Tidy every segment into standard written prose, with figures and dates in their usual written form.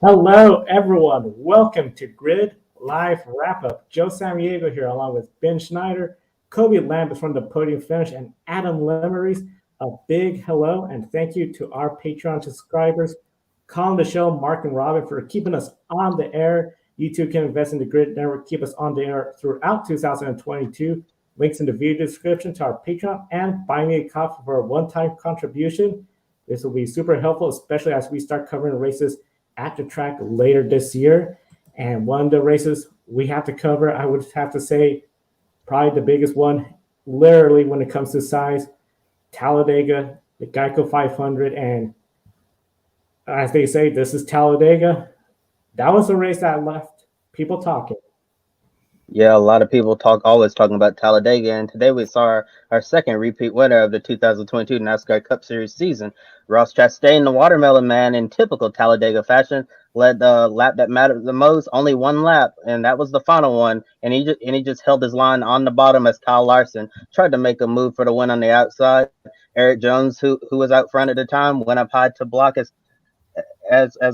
Hello, everyone. Welcome to Grid Live Wrap Up. Joe Samaniego here, along with Ben Schneider, Kobe Lambert from the Podium Finish, and Adam Lemeries. A big hello and thank you to our Patreon subscribers, calling the show, Mark and Robin, for keeping us on the air. You too can invest in the Grid Network, keep us on the air throughout 2022. Links in the video description to our Patreon and buy me a coffee for a one-time contribution. This will be super helpful, especially as we start covering races at the track later this year. And one of the races we have to cover, I would have to say, probably the biggest one, literally when it comes to size, Talladega, the GEICO 500. And as they say, this is Talladega. That was a race that left people talking. Yeah, a lot of people always talking about Talladega, and today we saw our second repeat winner of the 2022 NASCAR Cup Series season. Ross Chastain, the Watermelon Man, in typical Talladega fashion, led the lap that mattered the most, only one lap, and that was the final one. And he just held his line on the bottom as Kyle Larson tried to make a move for the win on the outside. Eric Jones, who was out front at the time, went up high to block as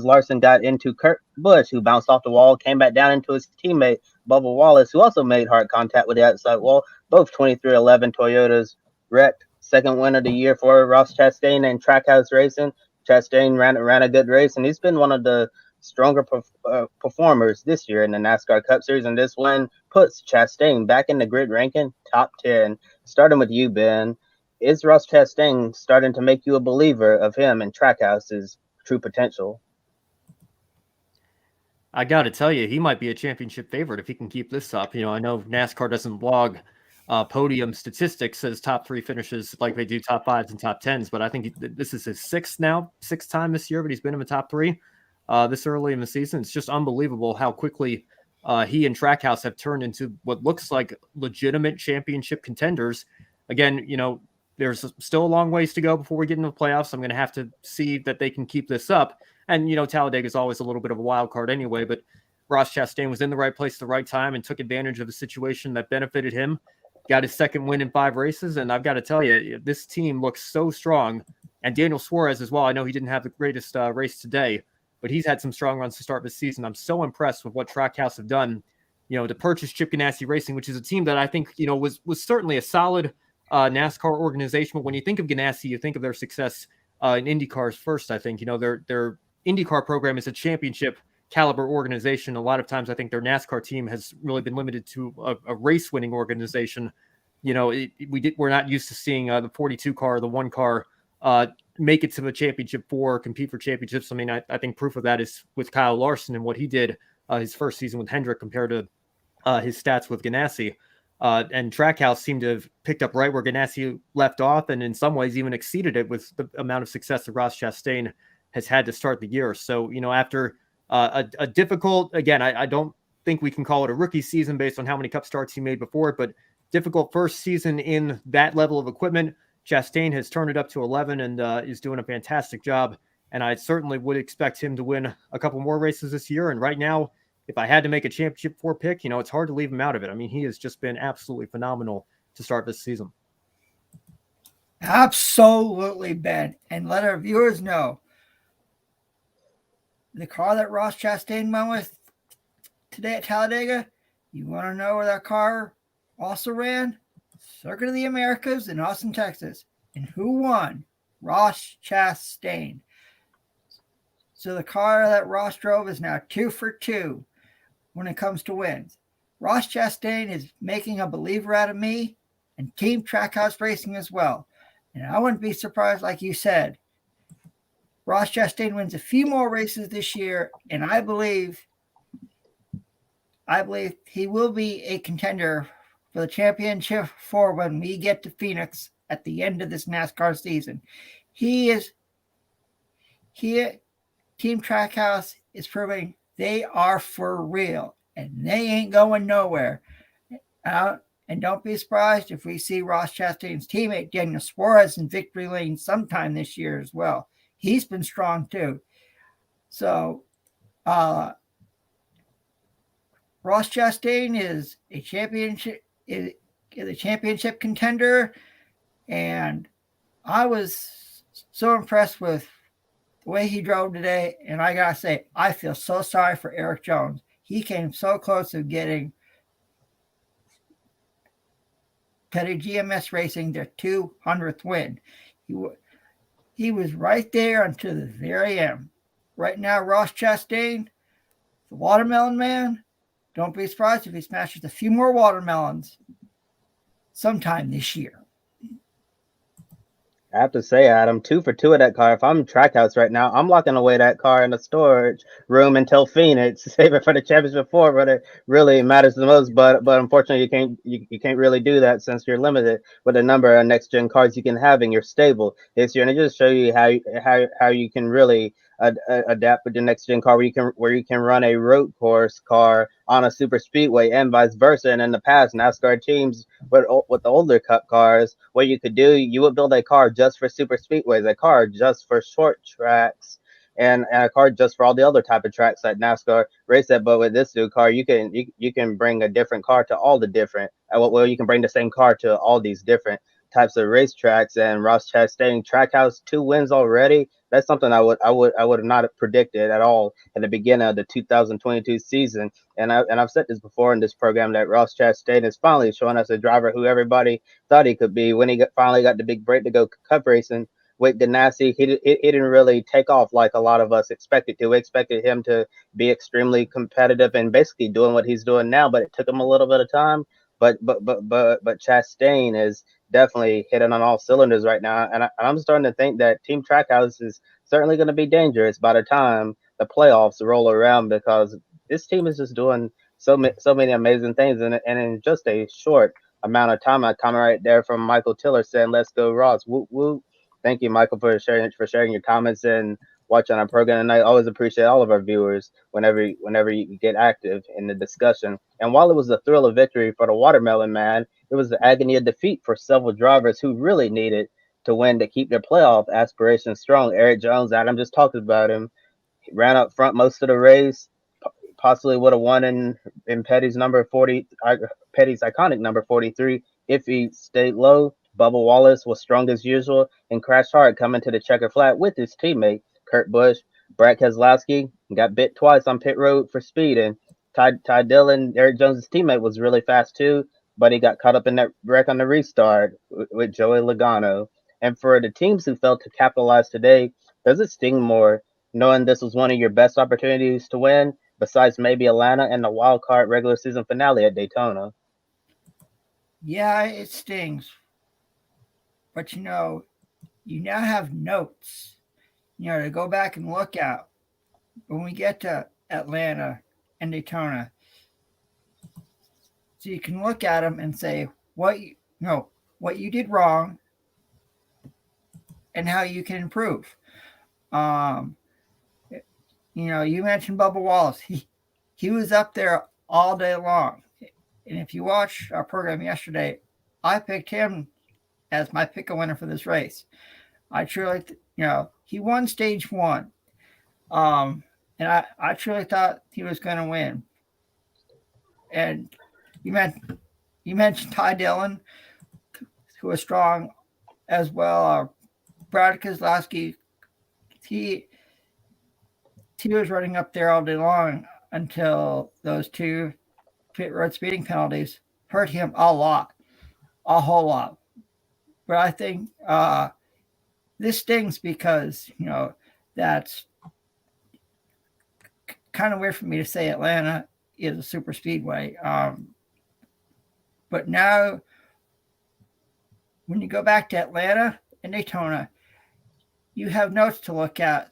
Larson got into Kurt Busch, who bounced off the wall, came back down into his teammate Bubba Wallace, who also made hard contact with the outside wall. Both 2311 Toyotas wrecked. Second win of the year for Ross Chastain and Trackhouse Racing. Chastain ran a good race, and he's been one of the stronger performers this year in the NASCAR Cup Series. And this win puts Chastain back in the grid ranking, top 10. Starting with you, Ben, is Ross Chastain starting to make you a believer of him and Trackhouse's true potential? I got to tell you, he might be a championship favorite if he can keep this up. I know NASCAR doesn't log podium statistics as top three finishes like they do top fives and top tens, but I think this is his sixth time this year, but he's been in the top three this early in the season. It's just unbelievable how quickly he and Trackhouse have turned into what looks like legitimate championship contenders. Again, there's still a long ways to go before we get into the playoffs. I'm going to have to see that they can keep this up. And, Talladega is always a little bit of a wild card anyway, but Ross Chastain was in the right place at the right time and took advantage of a situation that benefited him, got his second win in 5 races. And I've got to tell you, this team looks so strong. And Daniel Suarez as well. I know he didn't have the greatest race today, but he's had some strong runs to start this season. I'm so impressed with what Trackhouse have done, to purchase Chip Ganassi Racing, which is a team that I think, was certainly a solid NASCAR organization. But when you think of Ganassi, you think of their success in IndyCars first. I think, their IndyCar program is a championship caliber organization. A lot of times I think their NASCAR team has really been limited to a race winning organization. We're not used to seeing the 42 car, the one car make it to the championship 4, compete for championships. I mean, I think proof of that is with Kyle Larson and what he did his first season with Hendrick compared to his stats with Ganassi. And Trackhouse seemed to have picked up right where Ganassi left off, and in some ways even exceeded it with the amount of success that Ross Chastain has had to start the year. So, after a difficult, again, I don't think we can call it a rookie season based on how many cup starts he made before it, but difficult first season in that level of equipment, Chastain has turned it up to 11 and is doing a fantastic job. And I certainly would expect him to win a couple more races this year. And right now, if I had to make a championship 4 pick, it's hard to leave him out of it. I mean, he has just been absolutely phenomenal to start this season. Absolutely, Ben. And let our viewers know, the car that Ross Chastain went with today at Talladega, you want to know where that car also ran? Circuit of the Americas in Austin, Texas. And who won? Ross Chastain. So the car that Ross drove is now 2 for 2 when it comes to wins. Ross Chastain is making a believer out of me and Team Trackhouse Racing as well. And I wouldn't be surprised, like you said, Ross Chastain wins a few more races this year, and I believe he will be a contender for the championship 4 when we get to Phoenix at the end of this NASCAR season. Team Trackhouse is proving they are for real, and they ain't going nowhere. And don't be surprised if we see Ross Chastain's teammate Daniel Suarez in victory lane sometime this year as well. He's been strong too. So Ross Chastain is a championship contender, and I was so impressed with way he drove today, and I gotta say, I feel so sorry for Eric Jones. He came so close to getting Petty GMS Racing their 200th win. He was right there until the very end. Right now, Ross Chastain, the Watermelon Man, don't be surprised if he smashes a few more watermelons sometime this year. I have to say, Adam, 2 for 2 of that car. If I'm Trackhouse right now, I'm locking away that car in the storage room until Phoenix, save it for the championship before, but it really matters the most. But unfortunately, you can't really do that since you're limited with the number of next gen cars you can have in your stable this year. And it just show you how you can really adapt with the next gen car, where you can run a road course car on a super speedway and vice versa. And in the past, NASCAR teams with the older Cup cars, what you could do, you would build a car just for super speedways, a car just for short tracks, and a car just for all the other type of tracks that NASCAR race at. But with this new car, you can bring a different car to all the different. Well, you can bring the same car to all these different types of racetracks. And Ross Chastain, Trackhouse, 2 wins already. That's something I would have not predicted at all at the beginning of the 2022 season. And I've said this before in this program that Ross Chastain is finally showing us a driver who everybody thought he could be. When he finally got the big break to go Cup racing with Ganassi, he didn't really take off like a lot of us expected to. We expected him to be extremely competitive and basically doing what he's doing now, but it took him a little bit of time. But Chastain is definitely hitting on all cylinders right now, and I'm starting to think that Team Trackhouse is certainly going to be dangerous by the time the playoffs roll around, because this team is just doing so many amazing things, and in just a short amount of time. A comment right there from Michael Tiller saying, "Let's go Ross!" Woo woo! Thank you, Michael, for sharing your comments and watching our program. And I always appreciate all of our viewers whenever you get active in the discussion. And while it was the thrill of victory for the Watermelon Man, it was the agony of defeat for several drivers who really needed to win to keep their playoff aspirations strong. Eric Jones, Adam just talked about him. He ran up front most of the race, possibly would have won in Petty's number 40, Petty's iconic number 43 if he stayed low. Bubba Wallace was strong as usual and crashed hard coming to the checker flat with his teammate Kurt Busch. Brad Keselowski got bit twice on pit road for speed, and Ty Dillon, Eric Jones' teammate, was really fast too, but he got caught up in that wreck on the restart with Joey Logano. And for the teams who failed to capitalize today, does it sting more knowing this was one of your best opportunities to win, besides maybe Atlanta and the wild card regular season finale at Daytona? Yeah, it stings. But you now have notes, to go back and look at when we get to Atlanta and Daytona. So you can look at them and say what you did wrong and how you can improve. You mentioned Bubba Wallace. He was up there all day long. And if you watch our program yesterday, I picked him as my pick a winner for this race. I truly, he won stage 1. And I truly thought he was going to win. And you mentioned Ty Dillon, who was strong as well. Brad Keselowski, he was running up there all day long until those 2 pit road speeding penalties hurt him a whole lot. But I think this stings because, that's kind of weird for me to say Atlanta is a super speedway. But now, when you go back to Atlanta and Daytona, you have notes to look at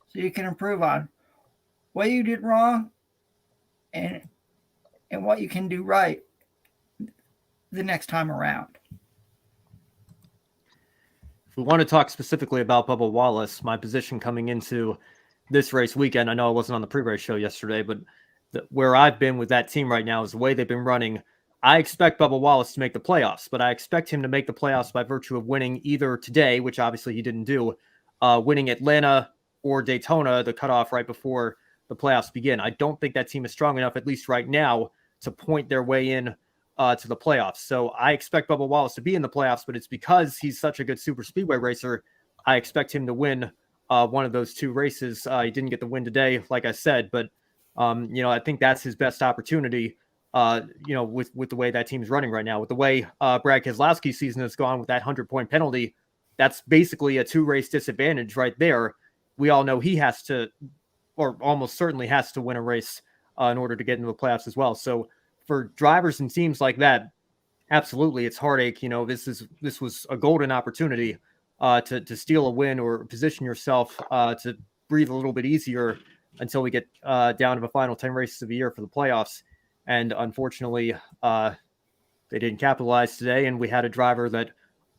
so you can improve on what you did wrong and what you can do right the next time around. If we want to talk specifically about Bubba Wallace, my position coming into this race weekend, I know I wasn't on the pre-race show yesterday, but where I've been with that team right now is the way they've been running. I expect Bubba Wallace to make the playoffs, but I expect him to make the playoffs by virtue of winning either today, which obviously he didn't do, winning Atlanta or Daytona, the cutoff right before the playoffs begin. I don't think that team is strong enough, at least right now, to point their way in to the playoffs. So I expect Bubba Wallace to be in the playoffs, but it's because he's such a good super speedway racer. I expect him to win one of those two races. He didn't get the win today, like I said, but I think that's his best opportunity. With the way that team's running right now, with the way Brad Keselowski's season has gone with that 100-point penalty, that's basically a 2-race disadvantage right there. We all know he has to, or almost certainly has to, win a race in order to get into the playoffs as well. So for drivers and teams like that, absolutely, it's heartache. This was a golden opportunity to steal a win or position yourself to breathe a little bit easier until we get down to the final 10 races of the year for the playoffs. And unfortunately, they didn't capitalize today. And we had a driver that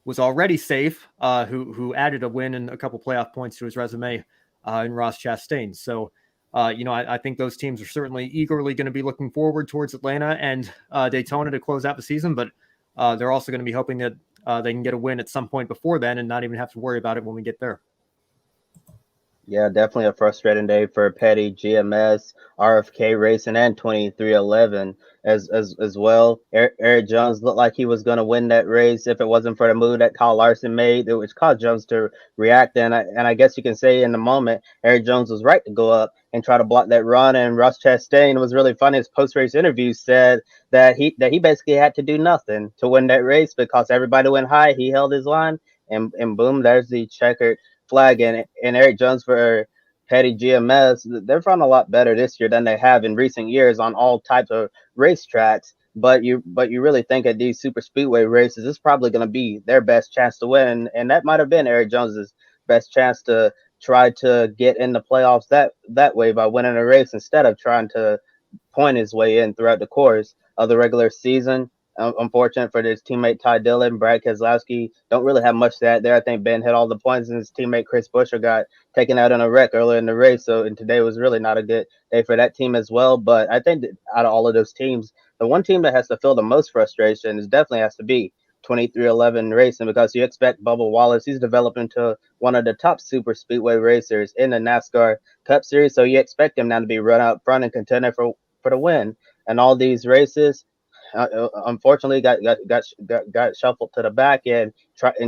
was already safe, who added a win and a couple playoff points to his resume in Ross Chastain. So, I think those teams are certainly eagerly going to be looking forward towards Atlanta and Daytona to close out the season. But they're also going to be hoping that they can get a win at some point before then and not even have to worry about it when we get there. Yeah, definitely a frustrating day for Petty, GMS, RFK Racing, and 2311 as well. Eric Jones looked like he was going to win that race if it wasn't for the move that Kyle Larson made, which caused Jones to react. And I guess you can say in the moment, Eric Jones was right to go up and try to block that run. And Ross Chastain was really funny. His post-race interview said that he basically had to do nothing to win that race because everybody went high. He held his line, and boom, there's the checkered flag. And Eric Jones for Petty GMS, they've run a lot better this year than they have in recent years on all types of racetracks. But you really think at these super speedway races, it's probably going to be their best chance to win, and that might have been Eric Jones's best chance to try to get in the playoffs that way by winning a race instead of trying to point his way in throughout the course of the regular season. Unfortunate for his teammate Ty Dillon. Brad Keselowski don't really have much to add there. I think Ben hit all the points, and his teammate Chris Buescher got taken out in a wreck earlier in the race. And today was really not a good day for that team as well. But I think that out of all of those teams, the one team that has to feel the most frustration definitely has to be 2311 Racing, because you expect Bubba Wallace. He's developing to one of the top super speedway racers in the NASCAR Cup Series. So you expect him now to be run out front and contender for the win. And all these races, unfortunately got shuffled to the back and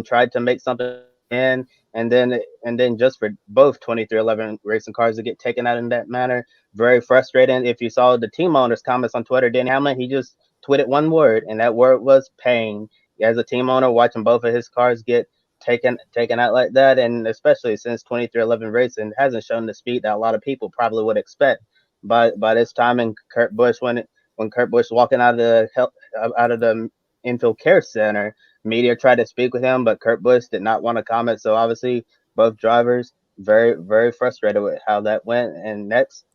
tried to make something in, and then just for both 2311 racing cars to get taken out in that manner, very frustrating. If you saw the team owner's comments on Twitter, Denny Hamlin, he just tweeted one word, and that word was pain. As a team owner, watching both of his cars get taken out like that, and especially since 2311 Racing hasn't shown the speed that a lot of people probably would expect by this time. And Kurt Busch, when Kurt Busch walking out of the infield care center, media tried to speak with him, but Kurt Busch did not want to comment. So obviously both drivers very, very frustrated with how that went. And next,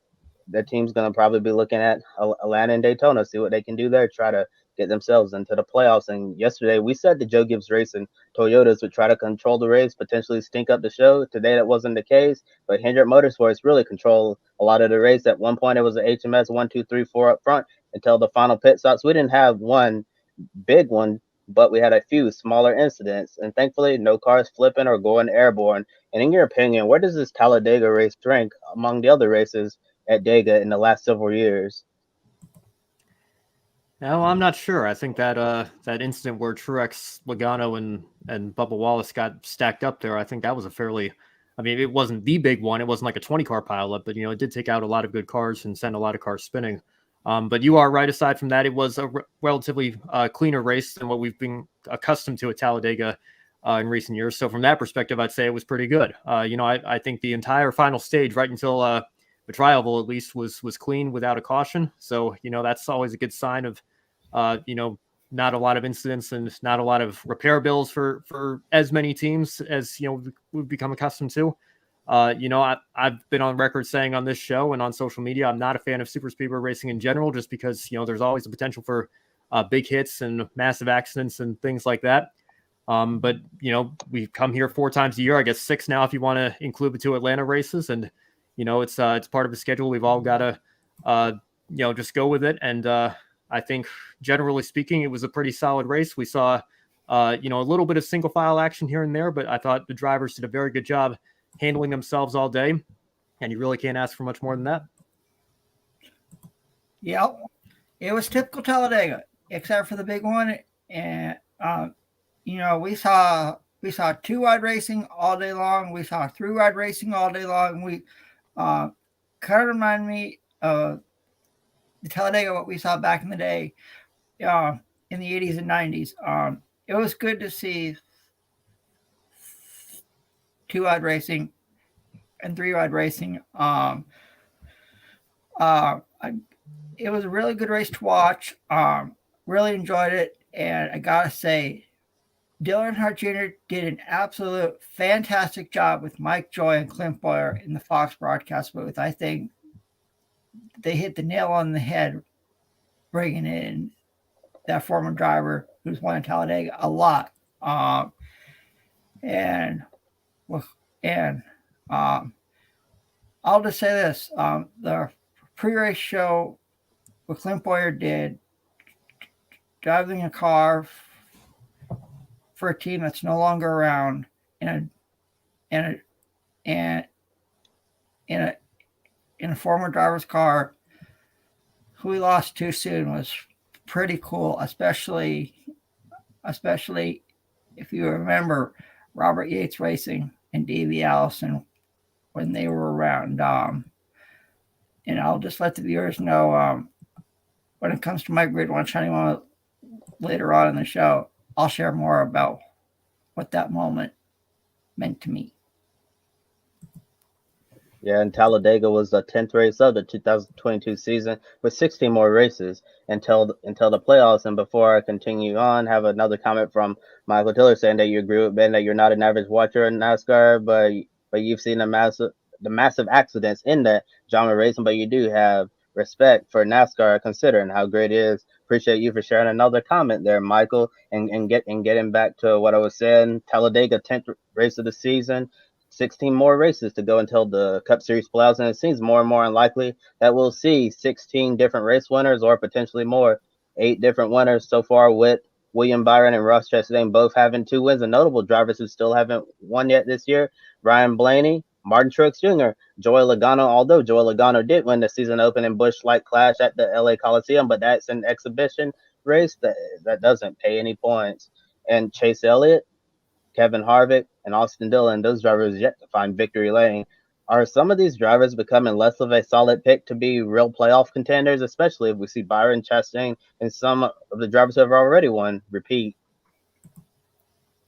the team's going to probably be looking at Atlanta and Daytona, see what they can do there, try to get themselves into the playoffs. And yesterday we said the Joe Gibbs Racing Toyotas would try to control the race, potentially stink up the show. Today that wasn't the case, but Hendrick Motorsports really controlled a lot of the race. At one point it was an HMS 1, 2, 3, 4 up front until the final pit stops. We didn't have one big one, but we had a few smaller incidents, and thankfully no cars flipping or going airborne. And in your opinion, where does this Talladega race rank among the other races at Dega in the last several years? No, I'm not sure. I think that that incident where Truex, Logano, and Bubba Wallace got stacked up there, I think that was a fairly, I mean, it wasn't the big one. It wasn't like a 20-car pileup, but, it did take out a lot of good cars and send a lot of cars spinning. But you are right. Aside from that, it was a relatively cleaner race than what we've been accustomed to at Talladega in recent years. So from that perspective, I'd say it was pretty good. I think the entire final stage, right until the tri-oval at least, was clean without a caution. So, that's always a good sign of, not a lot of incidents and not a lot of repair bills for as many teams as, we've become accustomed to. I've been on record saying on this show and on social media, I'm not a fan of super speedway racing in general, just because, there's always the potential for big hits and massive accidents and things like that. But we come here 4 times a year, I guess 6 now, if you want to include the 2 Atlanta races. And, it's part of the schedule. We've all got to, just go with it. And I think generally speaking, it was a pretty solid race. We saw, a little bit of single file action here and there, but I thought the drivers did a very good job handling themselves all day, and you really can't ask for much more than that. Yeah, it was typical Talladega, except for the big one. And we saw We saw 2-wide racing all day long. We saw 3-wide racing all day long. We kind of remind me of the Talladega, what we saw back in the day, in the 80s and 90s. It was good to see 2-wide racing and 3-wide racing. It was a really good race to watch. Really enjoyed it. And I got to say, Dale Earnhardt Jr. did an absolute fantastic job with Mike Joy and Clint Boyer in the Fox broadcast booth. I think they hit the nail on the head, bringing in that former driver who's won in Talladega a lot. I'll just say this: the pre-race show what Clint Boyer did, driving a car for a team that's no longer around in a former driver's car who we lost too soon, was pretty cool, especially if you remember Robert Yates Racing and Davey Allison when they were around. And I'll just let the viewers know, when it comes to my Grid 1 Shiny Moment later on in the show, I'll share more about what that moment meant to me. Yeah, and Talladega was the 10th race of the 2022 season with 16 more races until the playoffs. And before I continue on, have another comment from Michael Tiller saying that you agree with Ben that you're not an average watcher in NASCAR, but you've seen the massive accidents in that genre racing, but you do have respect for NASCAR considering how great it is. Appreciate you for sharing another comment there, Michael, and getting back to what I was saying. Talladega, 10th race of the season, 16 more races to go until the Cup Series playoffs, and it seems more and more unlikely that we'll see 16 different race winners or potentially more. 8 different winners so far, with William Byron and Ross Chastain both having 2 wins, and notable drivers who still haven't won yet this year: Ryan Blaney, Martin Truex Jr., Joey Logano, although Joey Logano did win the season opening Busch Light Clash at the LA Coliseum, but that's an exhibition race that doesn't pay any points. And Chase Elliott, Kevin Harvick, and Austin Dillon, those drivers yet to find victory lane. Are some of these drivers becoming less of a solid pick to be real playoff contenders, especially if we see Byron, Chastain, and some of the drivers who have already won repeat?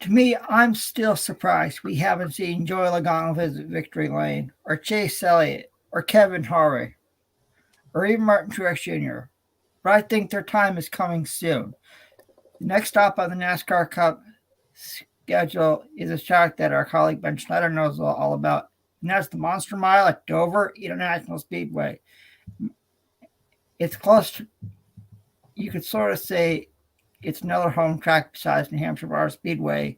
To me, I'm still surprised we haven't seen Joey Logano visit victory lane, or Chase Elliott, or Kevin Harvick, or even Martin Truex Jr. But I think their time is coming soon. The next stop on the NASCAR Cup schedule is a track that our colleague Ben Schneider knows all about, and that's the Monster Mile at Dover International Speedway. It's close to, you could sort of say, it's another home track besides New Hampshire Bar Speedway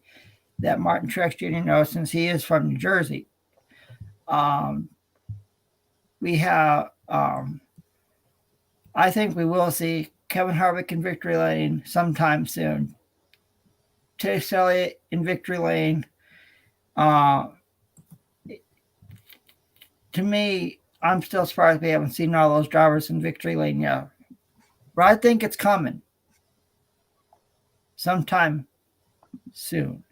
that Martin Truex Jr. knows, since he is from New Jersey. We have, I think we will see Kevin Harvick in victory lane sometime soon. Chase Elliott in victory lane. To me, I'm still surprised we haven't seen all those drivers in victory lane yet. But I think it's coming sometime soon.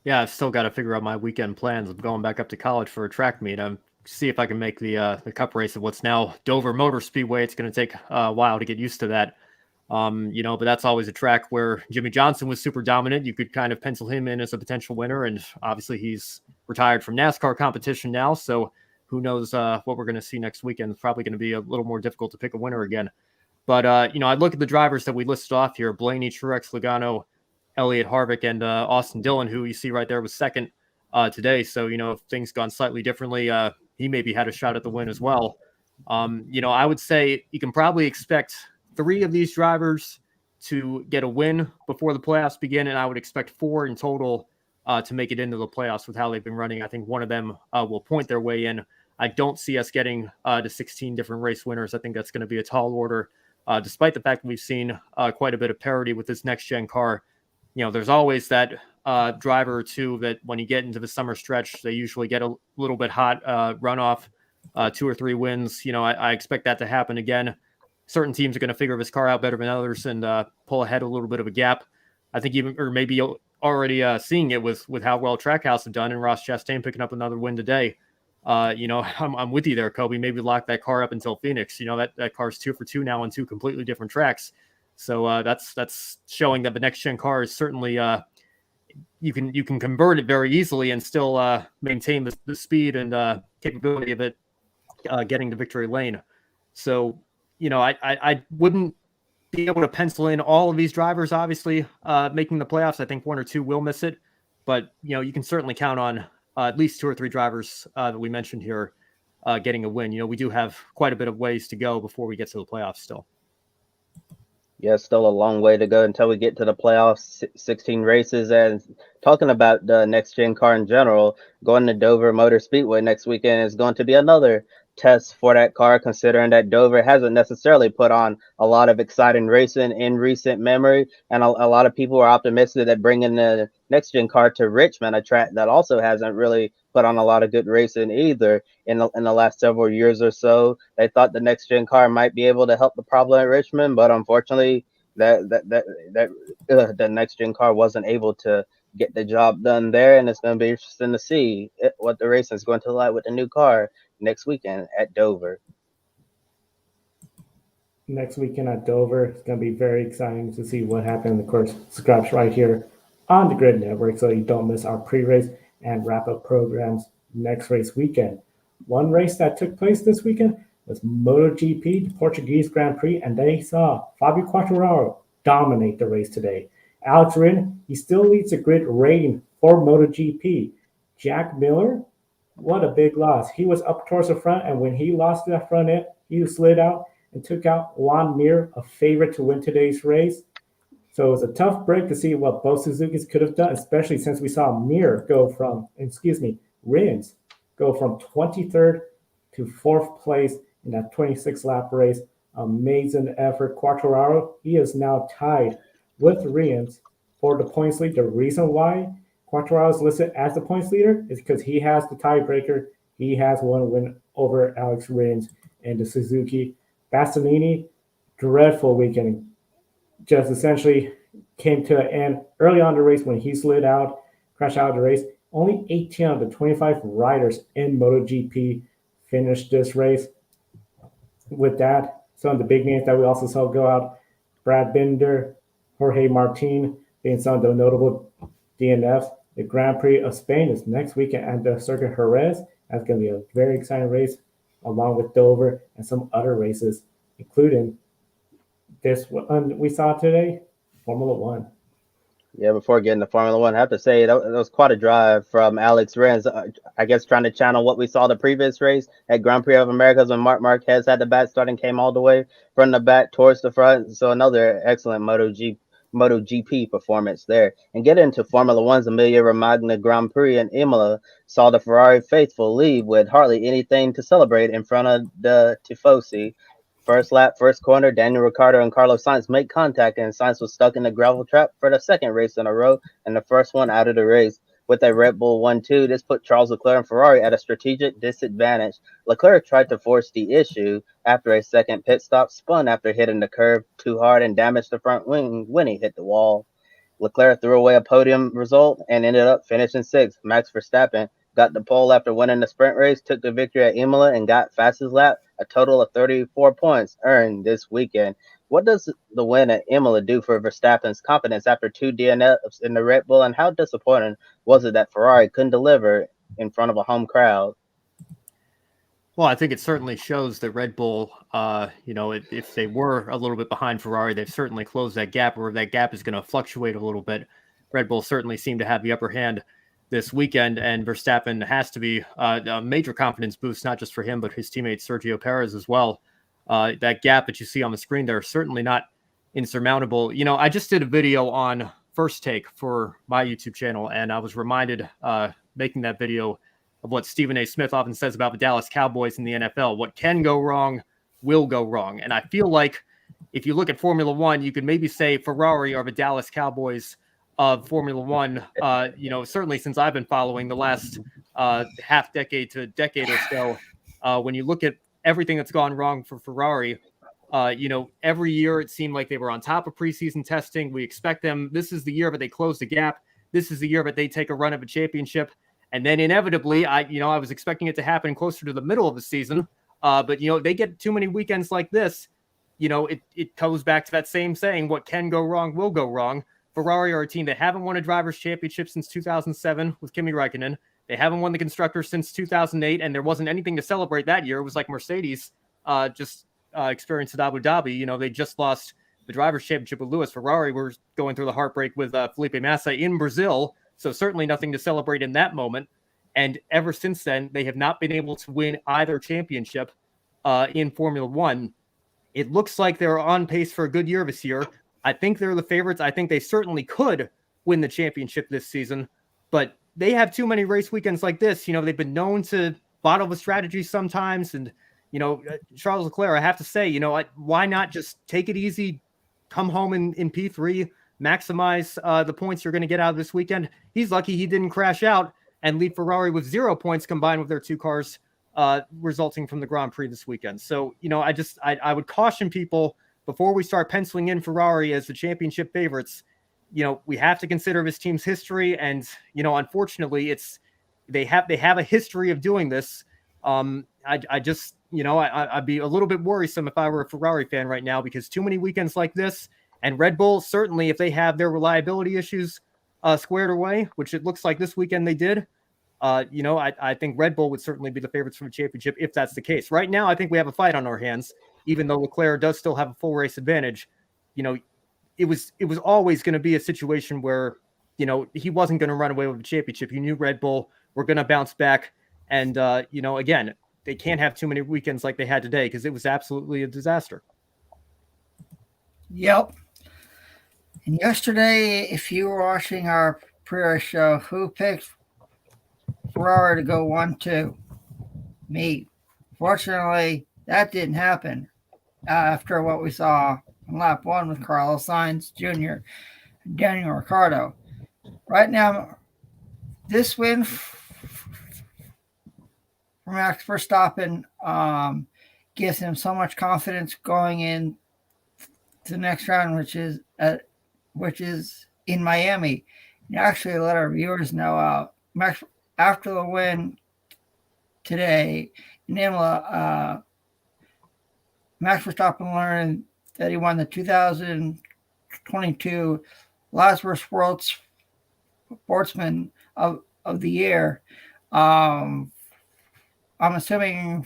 Yeah, I've still got to figure out my weekend plans. I'm going back up to college for a track meet. I'm see if I can make the Cup race of what's now Dover Motor Speedway. It's going to take a while to get used to that. But that's always a track where Jimmy Johnson was super dominant. You could kind of pencil him in as a potential winner, and obviously he's retired from NASCAR competition now. So who knows what we're going to see next weekend. It's probably going to be a little more difficult to pick a winner again. But, I look at the drivers that we listed off here: Blaney, Truex, Logano, Elliott, Harvick, and Austin Dillon, who you see right there was second today. So, if things gone slightly differently, he maybe had a shot at the win as well. I would say you can probably expect 3 of these drivers to get a win before the playoffs begin, and I would expect 4 in total to make it into the playoffs with how they've been running. I think one of them will point their way in. I don't see us getting to 16 different race winners. I think that's going to be a tall order. Despite the fact that we've seen quite a bit of parity with this next-gen car. There's always that driver or two that when you get into the summer stretch, they usually get a little bit hot, runoff, 2 or 3 wins. I expect that to happen again. Certain teams are going to figure this car out better than others and pull ahead a little bit of a gap. I think even, or maybe already seeing it with how well Trackhouse have done, and Ross Chastain picking up another win today. I'm with you there, Kobe. Maybe lock that car up until Phoenix. That car's 2 for 2 now on 2 completely different tracks. So that's showing that the next gen car is certainly you can convert it very easily and still maintain the speed and capability of it getting to victory lane. So I wouldn't be able to pencil in all of these drivers obviously making the playoffs. I think 1 or 2 will miss it, but you can certainly count on at least 2 or 3 drivers that we mentioned here getting a win. We do have quite a bit of ways to go before we get to the playoffs still. Yeah, still a long way to go until we get to the playoffs, 16 races. And talking about the next gen car in general, going to Dover Motor Speedway next weekend is going to be another test for that car, considering that Dover hasn't necessarily put on a lot of exciting racing in recent memory. And a lot of people are optimistic that bringing the next gen car to Richmond, a track that also hasn't really put on a lot of good racing either in the last several years or so. They thought the next gen car might be able to help the problem at Richmond, but unfortunately the next gen car wasn't able to get the job done there. And it's going to be interesting to see what the racing is going to look like with the new car next weekend at Dover. Next weekend at Dover, it's going to be very exciting to see what happened. Of course, subscribe right here on the Grid Network so you don't miss our pre-race and wrap-up programs next race weekend. One race that took place this weekend was MotoGP, the Portuguese Grand Prix, and they saw Fabio Quartararo dominate the race today. Alex Rins, he still leads the grid rating for MotoGP. Jack Miller, what a big loss. He was up towards the front, and when he lost that front end, he slid out and took out Juan Mir, a favorite to win today's race. So it was a tough break to see what both Suzukis could have done, especially since we saw Rins go from 23rd to 4th place in that 26-lap race. Amazing effort. Quartararo, he is now tied with Rins for the points lead. The reason why Quartararo is listed as the points leader is because he has the tiebreaker. He has one win over Alex Rins and the Suzuki. Bastianini, dreadful weekend. Just essentially came to an end early on the race when he slid out, crashed out of the race. Only 18 of the 25 riders in MotoGP finished this race. With that, some of the big names that we also saw go out, Brad Binder, Jorge Martin, being some of the notable DNFs. The Grand Prix of Spain is next weekend at the Circuit Jerez. That's going to be a very exciting race, along with Dover and some other races, including this one we saw today, Formula One. Yeah, before getting to Formula One, I have to say that was quite a drive from Alex Rins. I guess trying to channel what we saw the previous race at Grand Prix of Americas when Marc Marquez had the back start and came all the way from the back towards the front. So another excellent MotoGP performance there. And get into Formula One's Emilia Romagna Grand Prix in Imola, saw the Ferrari faithful lead with hardly anything to celebrate in front of the Tifosi. First lap, first corner, Daniel Ricciardo and Carlos Sainz make contact, and Sainz was stuck in the gravel trap for the second race in a row and the first one out of the race. With a Red Bull 1-2, this put Charles Leclerc and Ferrari at a strategic disadvantage. Leclerc tried to force the issue after a second pit stop, spun after hitting the curb too hard and damaged the front wing when he hit the wall. Leclerc threw away a podium result and ended up finishing 6th. Max Verstappen got the pole after winning the sprint race, took the victory at Imola, and got fastest lap, a total of 34 points earned this weekend. What does the win at Imola do for Verstappen's confidence after 2 DNFs in the Red Bull, and how disappointing was it that Ferrari couldn't deliver in front of a home crowd? Well, I think it certainly shows that Red Bull, if they were a little bit behind Ferrari, they've certainly closed that gap, or that gap is going to fluctuate a little bit. Red Bull certainly seemed to have the upper hand this weekend, and Verstappen has to be a major confidence boost, not just for him, but his teammate Sergio Perez as well. That gap that you see on the screen there is certainly not insurmountable. I just did a video on First Take for my YouTube channel, and I was reminded making that video of what Stephen A. Smith often says about the Dallas Cowboys in the NFL. What can go wrong will go wrong. And I feel like if you look at Formula One, you could maybe say Ferrari are the Dallas Cowboys of Formula One, certainly since I've been following the last half decade to decade or so. When you look at everything that's gone wrong for Ferrari, Every year it seemed like they were on top of preseason testing. We expect them. This is the year that they close the gap. This is the year that they take a run of a championship. And then inevitably, I was expecting it to happen closer to the middle of the season. But they get too many weekends like this. It goes back to that same saying, what can go wrong will go wrong. Ferrari are a team that haven't won a driver's championship since 2007 with Kimi Räikkönen. They haven't won the constructors since 2008, and there wasn't anything to celebrate that year. It was like Mercedes experienced at Abu Dhabi. They just lost the driver's championship with Lewis. Ferrari were going through the heartbreak with Felipe Massa in Brazil, so certainly nothing to celebrate in that moment. And ever since then, they have not been able to win either championship in Formula One. It looks like they're on pace for a good year this year. I think they're the favorites. I think they certainly could win the championship this season, but they have too many race weekends like this. They've been known to bottle the strategy sometimes. And, Charles Leclerc, I have to say, why not just take it easy, come home in P3, maximize the points you're going to get out of this weekend. He's lucky he didn't crash out and leave Ferrari with 0 points combined with their 2 cars resulting from the Grand Prix this weekend. So, I would caution people before we start penciling in Ferrari as the championship favorites. We have to consider this team's history, and unfortunately, they have a history of doing this. I'd be a little bit worrisome if I were a Ferrari fan right now, because too many weekends like this, and Red Bull certainly, if they have their reliability issues squared away, which it looks like this weekend they did. I think Red Bull would certainly be the favorites for the championship if that's the case. Right now, I think we have a fight on our hands, even though Leclerc does still have a full race advantage. It was always going to be a situation where, he wasn't going to run away with the championship. You knew Red Bull were going to bounce back. And, again, they can't have too many weekends like they had today, because it was absolutely a disaster. Yep. And yesterday, if you were watching our Prix show, who picked Ferrari to go 1-2? Me. Fortunately, that didn't happen after what we saw on lap 1 with Carlos Sainz Jr. and Daniel Ricciardo. Right now, this win for Max Verstappen gives him so much confidence going in to the next round, which is in Miami. And actually, let our viewers know, Max, after the win today in Imola, Max Verstappen learned that he won the 2022 Las Vegas World Sportsman of the Year. I'm assuming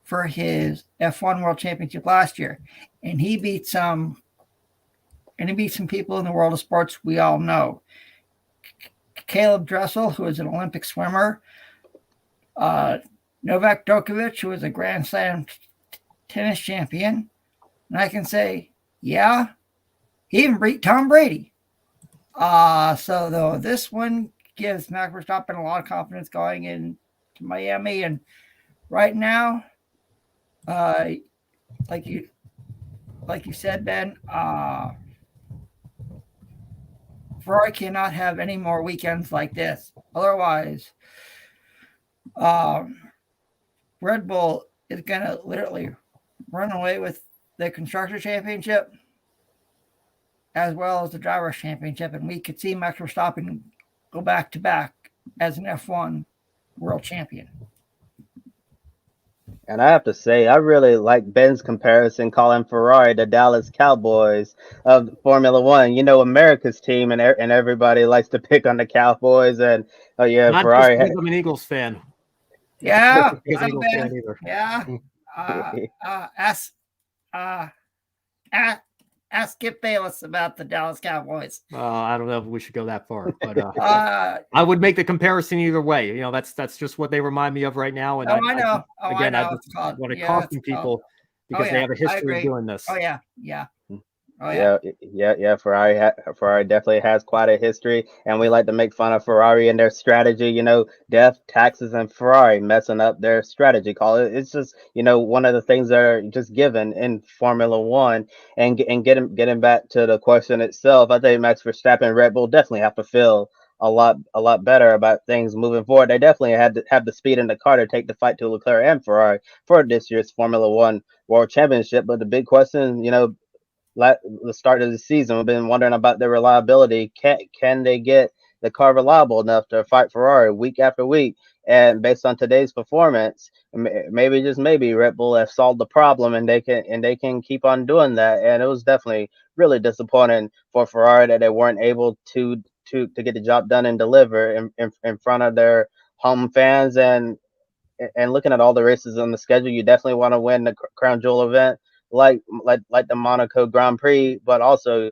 for his F1 World Championship last year, and he beat some people in the world of sports we all know. Caleb Dressel, who is an Olympic swimmer, Novak Djokovic, who is a Grand Slam tennis champion, and I can say, yeah, he even beat Tom Brady. So though this one gives Max Verstappen a lot of confidence going into Miami, and right now, like you said, Ben, Ferrari cannot have any more weekends like this. Otherwise, Red Bull is going to literally run away with the Constructor Championship as well as the Drivers' Championship, and we could see Max Verstappen go back-to-back as an F1 World Champion. And I have to say, I really like Ben's comparison, calling Ferrari the Dallas Cowboys of Formula One. America's team, and everybody likes to pick on the Cowboys. And Not Ferrari. Just because I'm an Eagles fan. Yeah, Because I'm Eagles fan either. Yeah. Ask Skip Bayless about the Dallas Cowboys. I don't know if we should go that far, but I would make the comparison either way. That's just what they remind me of right now. And I know. I just want to caution people because they have a history of doing this. Oh yeah. Ferrari definitely has quite a history, and we like to make fun of Ferrari and their strategy. Death, taxes, and Ferrari messing up their strategy call. It's just one of the things that are just given in Formula One. And getting back to the question itself, I think Max Verstappen and Red Bull definitely have to fill a lot better about things moving forward. They definitely had to have the speed in the car to take the fight to Leclerc and Ferrari for this year's Formula One World Championship. But the big question, the start of the season, we've been wondering about their reliability. Can they get the car reliable enough to fight Ferrari week after week? And based on today's performance, maybe just maybe Red Bull have solved the problem, and they can keep on doing that. And it was definitely really disappointing for Ferrari that they weren't able to get the job done and deliver in front of their home fans. And looking at all the races on the schedule, you definitely want to win the crown jewel event like the Monaco Grand Prix, but also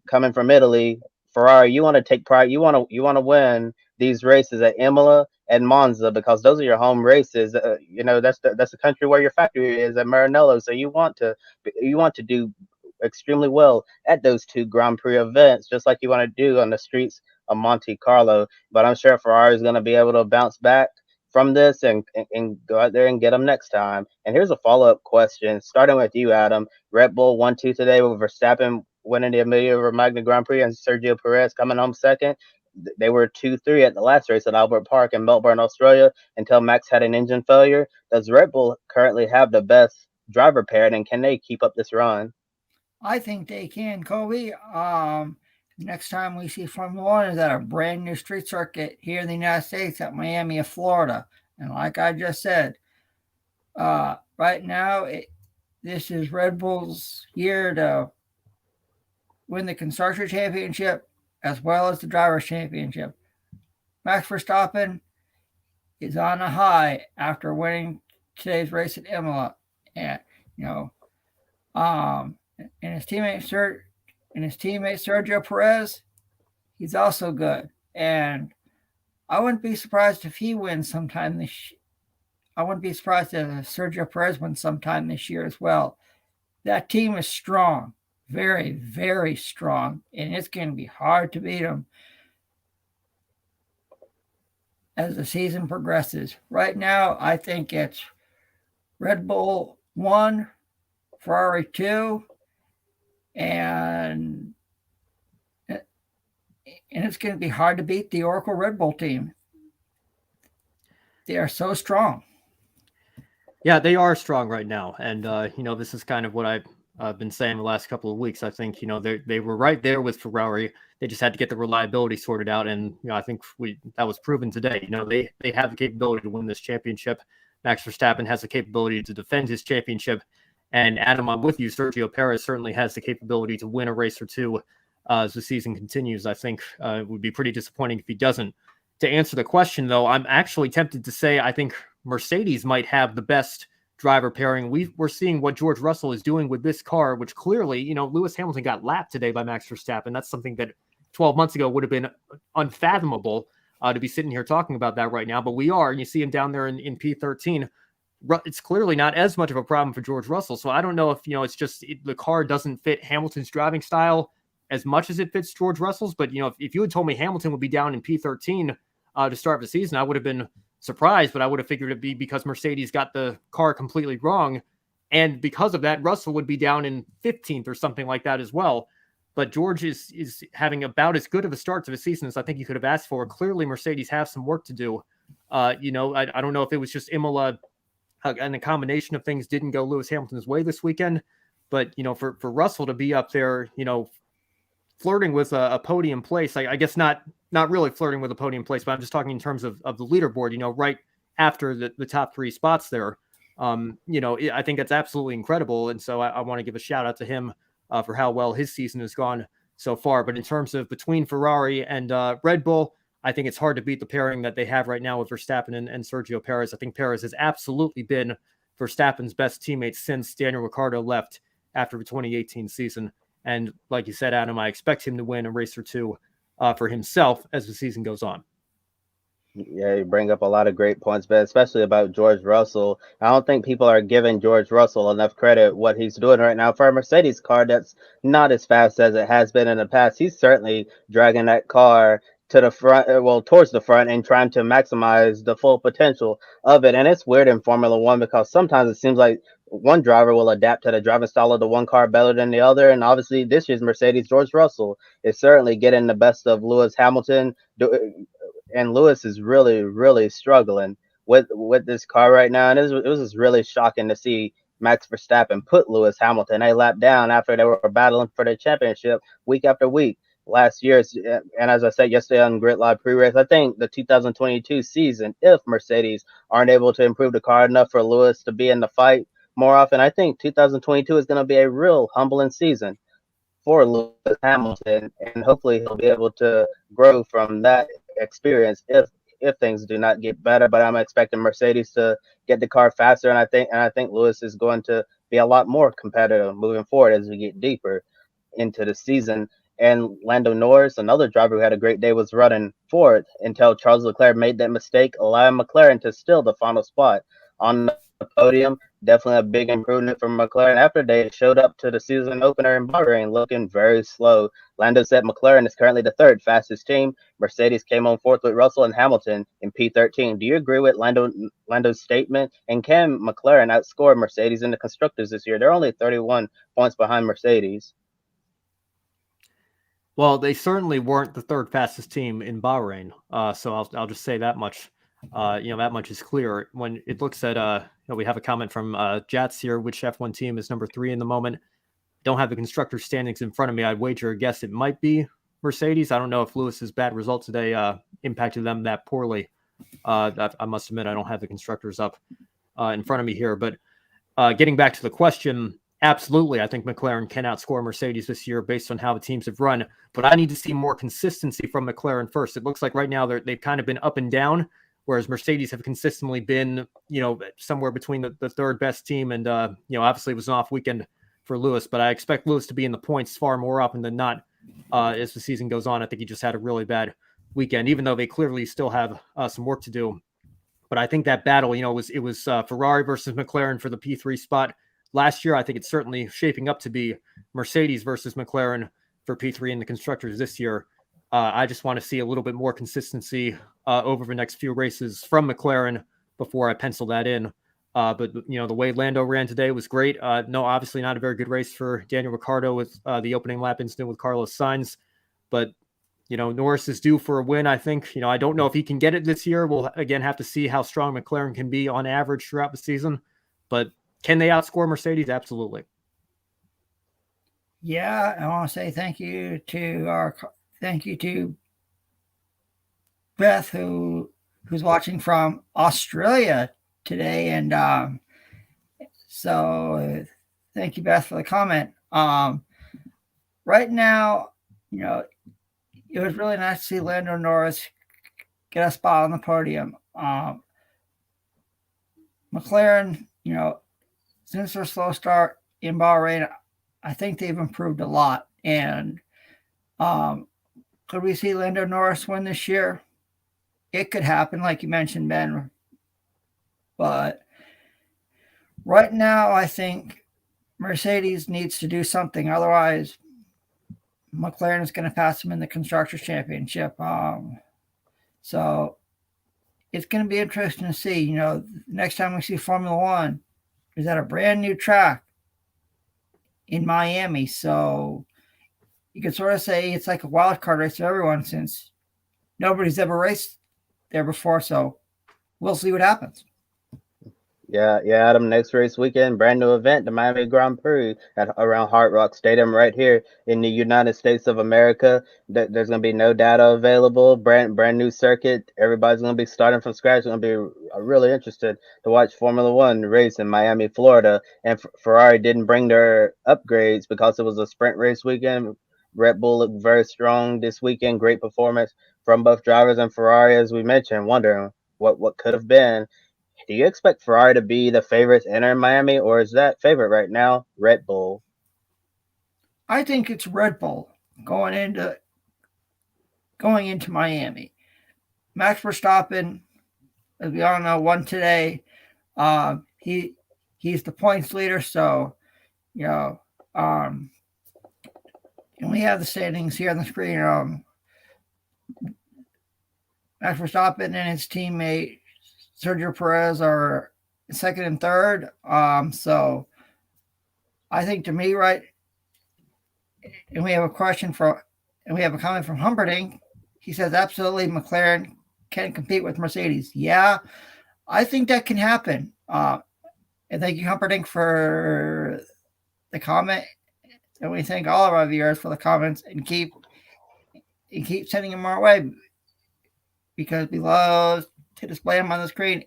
coming from Italy, Ferrari, you want to take pride. You want to win these races at Imola and Monza, because those are your home races. That's the country where your factory is at Maranello. So you want to do extremely well at those two Grand Prix events, just like you want to do on the streets of Monte Carlo. But I'm sure Ferrari is going to be able to bounce back from this and go out there and get them next time. And here's a follow-up question, starting with you, Adam. Red Bull 1-2 today with Verstappen winning the Emilia Romagna Grand Prix and Sergio Perez coming home second. They were 2-3 at the last race at Albert Park in Melbourne, Australia, until Max had an engine failure. Does Red Bull currently have the best driver pairing, and can they keep up this run? I think they can, Kobe. Next time we see Formula One is at a brand new street circuit here in the United States at Miami, Florida. And like I just said, right now, this is Red Bull's year to win the Constructors' Championship as well as the Drivers' Championship. Max Verstappen is on a high after winning today's race at Imola. And, and his teammate Sergio Perez, he's also good. And I wouldn't be surprised if he wins sometime this year. I wouldn't be surprised if Sergio Perez wins sometime this year as well. That team is strong, very, very strong, and it's going to be hard to beat them as the season progresses. Right now, I think it's Red Bull 1, Ferrari 2, and it's going to be hard to beat the Oracle Red Bull team. They are so strong. Yeah, they are strong right now. And, this is kind of what I've been saying the last couple of weeks. I think, they were right there with Ferrari. They just had to get the reliability sorted out. And, I think that was proven today. They have the capability to win this championship. Max Verstappen has the capability to defend his championship. And Adam, I'm with you. Sergio Perez certainly has the capability to win a race or two as the season continues. I think it would be pretty disappointing if he doesn't. To answer the question, though, I'm actually tempted to say I think Mercedes might have the best driver pairing. We're seeing what George Russell is doing with this car, which clearly, Lewis Hamilton got lapped today by Max Verstappen. That's something that 12 months ago would have been unfathomable to be sitting here talking about that right now. But we are, and you see him down there in P13. It's clearly not as much of a problem for George Russell. So I don't know if, it's just the car doesn't fit Hamilton's driving style as much as it fits George Russell's. But, if you had told me Hamilton would be down in P13 to start the season, I would have been surprised, but I would have figured it'd be because Mercedes got the car completely wrong. And because of that, Russell would be down in 15th or something like that as well. But George is having about as good of a start to the season as I think you could have asked for. Clearly, Mercedes have some work to do. I don't know if it was just Imola and the combination of things didn't go Lewis Hamilton's way this weekend. But, for Russell to be up there, flirting with a podium place, I guess not really flirting with a podium place, but I'm just talking in terms of the leaderboard, right after the top three spots there. I think that's absolutely incredible. And so I want to give a shout out to him for how well his season has gone so far. But in terms of between Ferrari and Red Bull, I think it's hard to beat the pairing that they have right now with Verstappen and Sergio Perez. I think Perez has absolutely been Verstappen's best teammate since Daniel Ricciardo left after the 2018 season. And like you said, Adam, I expect him to win a race or two for himself as the season goes on. Yeah, you bring up a lot of great points, but especially about George Russell. I don't think people are giving George Russell enough credit what he's doing right now for a Mercedes car that's not as fast as it has been in the past. He's certainly dragging that car to the front, towards the front, and trying to maximize the full potential of it. And it's weird in Formula One because sometimes it seems like one driver will adapt to the driving style of the one car better than the other. And obviously, this year's Mercedes, George Russell is certainly getting the best of Lewis Hamilton, and Lewis is really, really struggling with this car right now. And it was just really shocking to see Max Verstappen put Lewis Hamilton a lap down after they were battling for the championship week after week last year. And as I said yesterday on Grid Live pre-race, I think the 2022 season, if Mercedes aren't able to improve the car enough for Lewis to be in the fight more often, I think 2022 is going to be a real humbling season for Lewis Hamilton, and hopefully he'll be able to grow from that experience if things do not get better. But I'm expecting Mercedes to get the car faster, and I think Lewis is going to be a lot more competitive moving forward as we get deeper into the season. And Lando Norris, another driver who had a great day, was running fourth until Charles Leclerc made that mistake, allowing McLaren to steal the final spot on the podium. Definitely a big improvement from McLaren after they showed up to the season opener in Bahrain looking very slow. Lando said McLaren is currently the third fastest team. Mercedes came on fourth with Russell and Hamilton in P13. Do you agree with Lando's statement? And can McLaren outscore Mercedes in the constructors this year? They're only 31 points behind Mercedes. Well, they certainly weren't the third fastest team in Bahrain. So I'll just say that much. That much is clear. When it looks at, we have a comment from Jats here, which F1 team is number 3 in the moment. Don't have the constructor standings in front of me. I'd wager a guess it might be Mercedes. I don't know if Lewis's bad result today impacted them that poorly. I must admit, I don't have the constructors up in front of me here. But getting back to the question, absolutely, I think McLaren can outscore Mercedes this year based on how the teams have run. But I need to see more consistency from McLaren first. It looks like right now they've kind of been up and down, whereas Mercedes have consistently been, somewhere between the third best team. And, obviously it was an off weekend for Lewis, but I expect Lewis to be in the points far more often than not as the season goes on. I think he just had a really bad weekend, even though they clearly still have some work to do. But I think that battle, it was Ferrari versus McLaren for the P3 spot last year. I think it's certainly shaping up to be Mercedes versus McLaren for P3 in the constructors this year. I just want to see a little bit more consistency over the next few races from McLaren before I pencil that in. But the way Lando ran today was great. No, obviously not a very good race for Daniel Ricciardo with the opening lap incident with Carlos Sainz. But, Norris is due for a win, I think. I don't know if he can get it this year. We'll, again, have to see how strong McLaren can be on average throughout the season. But can they outscore Mercedes? Absolutely. Yeah, I want to say thank you to Beth, who's watching from Australia today, and so thank you, Beth, for the comment. Right now, it was really nice to see Lando Norris get a spot on the podium. McLaren, since their slow start in Bahrain, I think they've improved a lot. And could we see Lando Norris win this year? It could happen, like you mentioned, Ben. But right now, I think Mercedes needs to do something. Otherwise, McLaren is going to pass them in the Constructors' Championship. So it's going to be interesting to see. Next time we see Formula One is at a brand new track in Miami. So you could sort of say it's like a wild card race for everyone since nobody's ever raced there before. So we'll see what happens. Yeah, Adam. Next race weekend, brand new event, the Miami Grand Prix around Hard Rock Stadium, right here in the United States of America. There's gonna be no data available. Brand new circuit. Everybody's gonna be starting from scratch. It's gonna be really interested to watch Formula One race in Miami, Florida. And Ferrari didn't bring their upgrades because it was a sprint race weekend. Red Bull looked very strong this weekend. Great performance from both drivers, and Ferrari, as we mentioned, wondering what could have been. Do you expect Ferrari to be the favorites enter Miami, or is that favorite right now Red Bull? I think it's Red Bull going into Miami. Max Verstappen, as we all know, won today. He's the points leader, so and we have the standings here on the screen. Max Verstappen and his teammate Sergio Perez are second and third. So I think to me, right, and we have a comment from Humperdinck. He says, absolutely, McLaren can compete with Mercedes. Yeah, I think that can happen. And thank you, Humperdinck, for the comment. And we thank all of our viewers for the comments and keep sending them our way because we love to display them on the screen.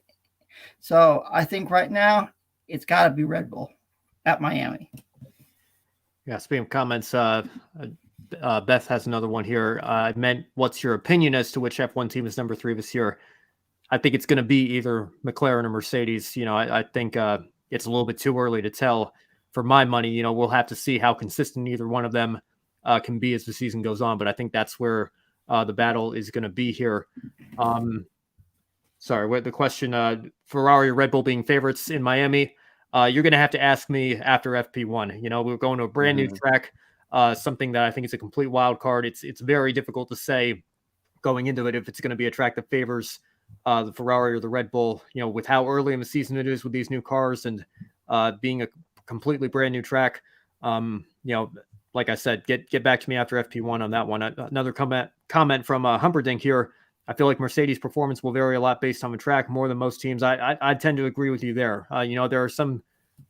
So I think right now it's got to be Red Bull at Miami. Yeah, speaking of comments, Beth has another one here. I meant, what's your opinion as to which F1 team is number 3 this year? I think it's going to be either McLaren or Mercedes. I think it's a little bit too early to tell. For my money, we'll have to see how consistent either one of them can be as the season goes on. But I think that's where the battle is going to be here. Sorry, the question, Ferrari or Red Bull being favorites in Miami, you're going to have to ask me after FP1. We're going to a brand new track, something that I think is a complete wild card. It's very difficult to say going into it if it's going to be a track that favors the Ferrari or the Red Bull, with how early in the season it is with these new cars and being a completely brand new track. Like I said, get back to me after FP1 on that one. Another comment from Humperdinck here. I feel like Mercedes' performance will vary a lot based on the track more than most teams. I tend to agree with you there. There are some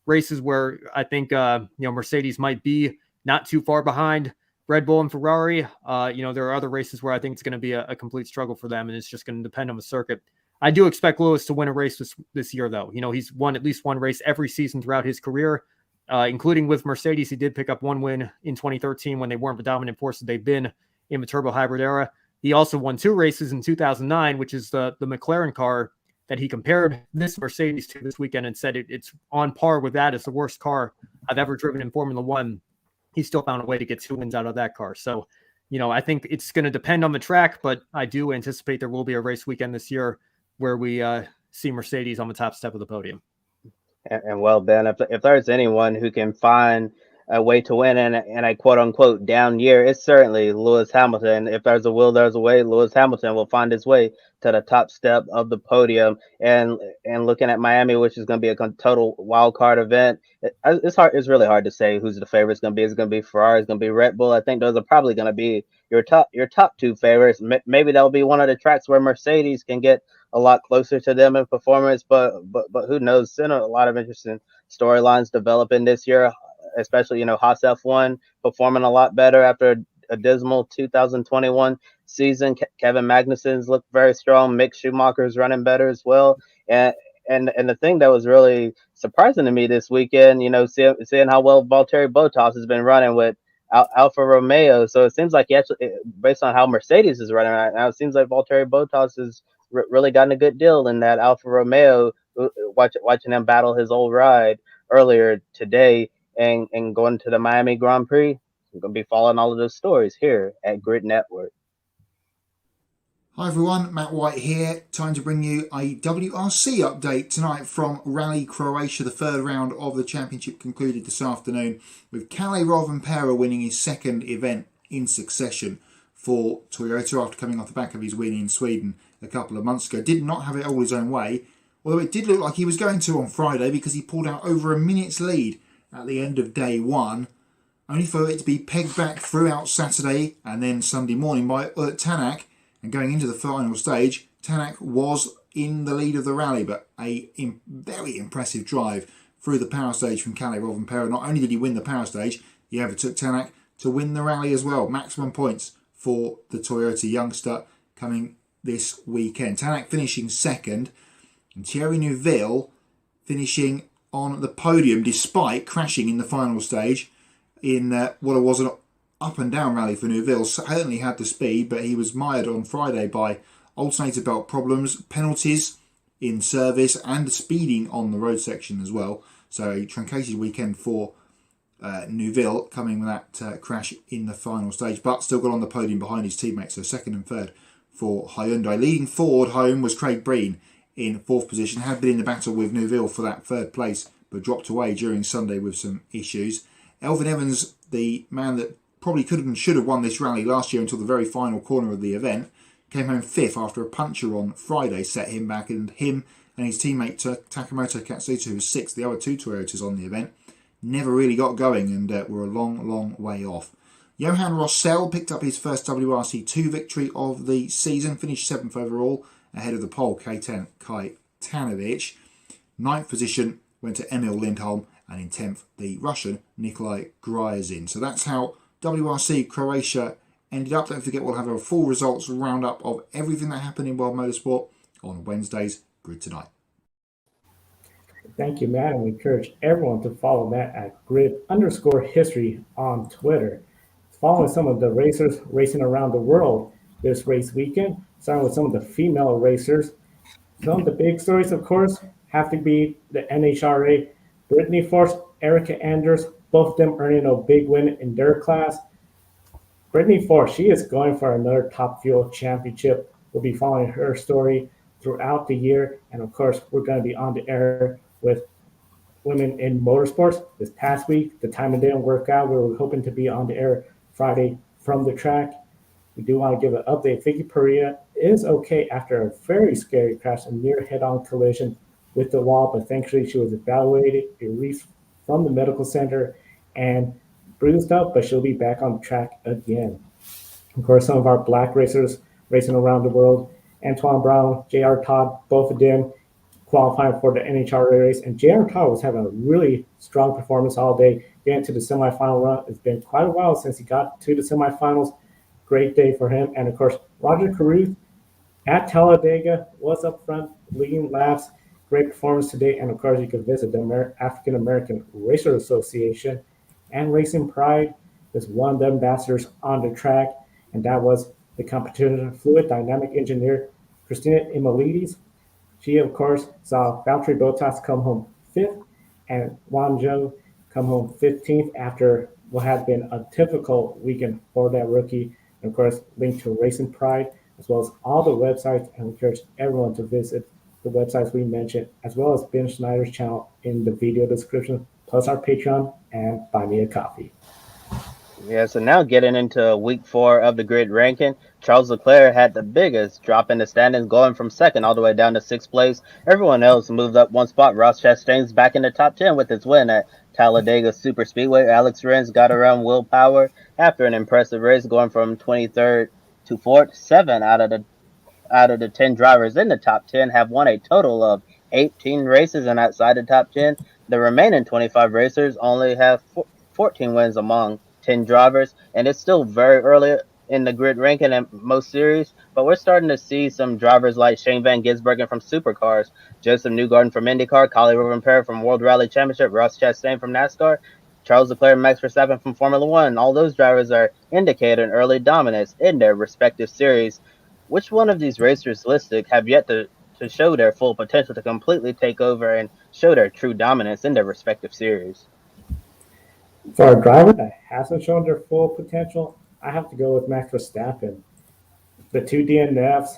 races where I think Mercedes might be not too far behind Red Bull and Ferrari. There are other races where I think it's going to be a complete struggle for them, and it's just going to depend on the circuit. I do expect Lewis to win a race this year, though. He's won at least one race every season throughout his career, including with Mercedes. He did pick up one win in 2013 when they weren't the dominant force that they've been in the turbo hybrid era. He also won 2 races in 2009, which is the McLaren car that he compared this Mercedes to this weekend and said it's on par with that as the worst car I've ever driven in Formula One. He still found a way to get 2 wins out of that car. So, I think it's going to depend on the track, but I do anticipate there will be a race weekend this year where we see Mercedes on the top step of the podium. And well, Ben, if there's anyone who can find a way to win in a quote unquote down year, it's certainly Lewis Hamilton. If there's a will, there's a way. Lewis Hamilton will find his way to the top step of the podium. And looking at Miami, which is going to be a total wild card event, it's really hard to say who's the favorite. It's going to be Ferrari, it's going to be Red Bull. I think those are probably going to be your top 2 favorites. Maybe that'll be one of the tracks where Mercedes can get a lot closer to them in performance, but who knows? Seen a lot of interesting storylines developing this year, especially Haas F1 performing a lot better after a dismal 2021 season. Kevin Magnussen's looked very strong. Mick Schumacher's running better as well. And the thing that was really surprising to me this weekend, seeing how well Valtteri Bottas has been running with Alfa Romeo. So it seems like he actually, based on how Mercedes is running right now, it seems like Valtteri Bottas has really gotten a good deal in that Alfa Romeo, watching him battle his old ride earlier today and going to the Miami Grand Prix. We're going to be following all of those stories here at Grid Network. Hi everyone, Matt White here. Time to bring you a WRC update tonight from Rally Croatia. The 3rd round of the championship concluded this afternoon with Kalle Rovanperä winning his 2nd event in succession for Toyota after coming off the back of his win in Sweden a couple of months ago. Did not have it all his own way, although it did look like he was going to on Friday because he pulled out over a minute's lead at the end of day 1, only for it to be pegged back throughout Saturday and then Sunday morning by Tanak. And going into the final stage, Tanak was in the lead of the rally, but a very impressive drive through the power stage from Kalle Rovanperä. Not only did he win the power stage, he overtook Tanak to win the rally as well. Maximum points for the Toyota youngster coming this weekend. Tanak finishing 2nd, and Thierry Neuville finishing on the podium despite crashing in the final stage in what was an up and down rally for Neuville. Certainly had the speed, but he was mired on Friday by alternator belt problems, penalties in service and speeding on the road section as well. So a truncated weekend for Neuville, coming with that crash in the final stage, but still got on the podium behind his teammates. So 2nd and 3rd for Hyundai. Leading forward home was Craig Breen in 4th position. Had been in the battle with Neuville for that 3rd place, but dropped away during Sunday with some issues. Elfyn Evans, the man that probably could have and should have won this rally last year until the very final corner of the event, came home 5th after a puncture on Friday set him back, and him and his teammate Takamoto Katsuta was sixth. The other two Toyotas on the event never really got going and were a long way off. Johan Rossell picked up his first WRC 2 victory of the season, finished 7th overall, ahead of the pole Ketan Kajtanovic. 9th position went to Emil Lindholm, and in 10th, the Russian Nikolai Gryazin. So that's how WRC Croatia ended up. Don't forget, we'll have a full results roundup of everything that happened in World Motorsport on Wednesday's Grid Tonight. Thank you, Matt, and we encourage everyone to follow Matt at grid_history on Twitter. Following some of the racers racing around the world this race weekend, starting with some of the female racers. Some of the big stories, of course, have to be the NHRA. Brittany Force, Erica Anders, both of them earning a big win in their class. Brittany Force, she is going for another Top Fuel championship. We'll be following her story throughout the year. And of course, we're going to be on the air with Women in Motorsports. This past week, the time of day didn't work out. We were hoping to be on the air Friday from the track. We do want to give an update. Vicky Perea is okay after a very scary crash, a near head-on collision with the wall, but thankfully she was evaluated, released from the medical center, and bruised up, but she'll be back on the track again. Of course, some of our black racers racing around the world, Antoine Brown, J.R. Todd, both of them qualifying for the NHRA race, and J.R. Todd was having a really strong performance all day, getting to the semifinal run. It's been quite a while since he got to the semifinals. Great day for him. And of course, Roger Carruth at Talladega was up front, leading laps. Great performance today. And of course, you can visit the African American Racer Association and Racing Pride is one of the ambassadors on the track. And that was the competition fluid dynamic engineer, Christina Imalides. She, of course, saw Valtteri Bottas come home 5th and Juan Zhou come home 15th after what had been a typical weekend for that rookie. And of course, linked to Racing Pride, as well as all the websites. And we encourage everyone to visit the websites we mentioned, as well as Ben Schneider's channel in the video description, plus our Patreon and Buy Me a Coffee. Yeah, so now getting into week 4 of the grid ranking, Charles Leclerc had the biggest drop in the standings, going from 2nd all the way down to 6th place. Everyone else moved up one spot. Ross Chastain's back in the top 10 with his win at Talladega Super Speedway. Alex Rins got around Will Power after an impressive race, going from 23rd to 4th. 7 out of the 10 drivers in the top 10 have won a total of 18 races, and outside the top 10, the remaining 25 racers only have 14 wins among 10 drivers, and it's still very early in the grid ranking in most series, but we're starting to see some drivers like Shane Van Gisbergen from Supercars, Joseph Newgarden from IndyCar, Collie Rovanperä from World Rally Championship, Ross Chastain from NASCAR, Charles Leclerc and Max Verstappen from Formula One. All those drivers are indicating early dominance in their respective series. Which one of these racers listed have yet to show their full potential to completely take over and show their true dominance in their respective series? For a driver that hasn't shown their full potential, I have to go with Max Verstappen. The 2 DNFs,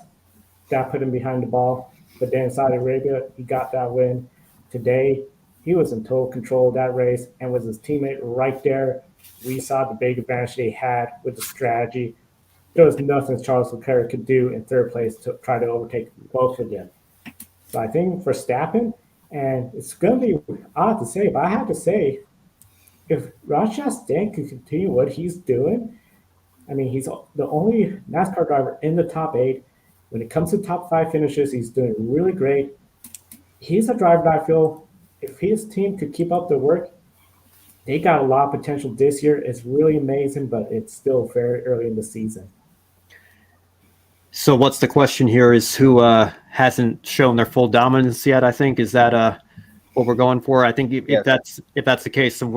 that put him behind the ball. But then in Saudi Arabia, he got that win. Today, he was in total control of that race and was his teammate right there. We saw the big advantage they had with the strategy. There was nothing Charles Leclerc could do in 3rd place to try to overtake both of them. So I think Verstappen, and it's going to be odd to say, but I have to say, if Ross Chastain can continue what he's doing, I mean, he's the only NASCAR driver in the top 8. When it comes to top 5 finishes, he's doing really great. He's a driver that I feel if his team could keep up the work, they got a lot of potential this year. It's really amazing, but it's still very early in the season. So what's the question here is who hasn't shown their full dominance yet, I think. Is that what we're going for? I think if that's the case, then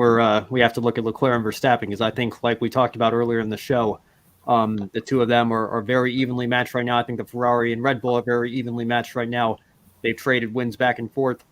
we have to look at Leclerc and Verstappen, because I think, like we talked about earlier in the show, the two of them are very evenly matched right now. I think the Ferrari and Red Bull are very evenly matched right now. They've traded wins back and forth.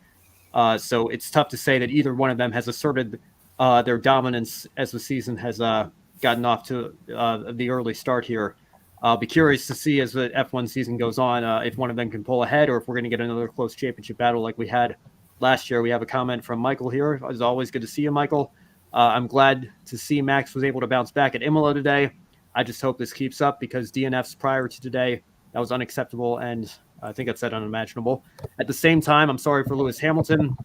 So it's tough to say that either one of them has asserted their dominance as the season has gotten off to the early start here. I'll be curious to see as the F1 season goes on if one of them can pull ahead or if we're going to get another close championship battle like we had last year. We have a comment from Michael here. It's always good to see you, Michael. I'm glad to see Max was able to bounce back at Imola today. I just hope this keeps up because DNFs prior to today, that was unacceptable. And I think that's unimaginable. At the same time, I'm sorry for Lewis Hamilton,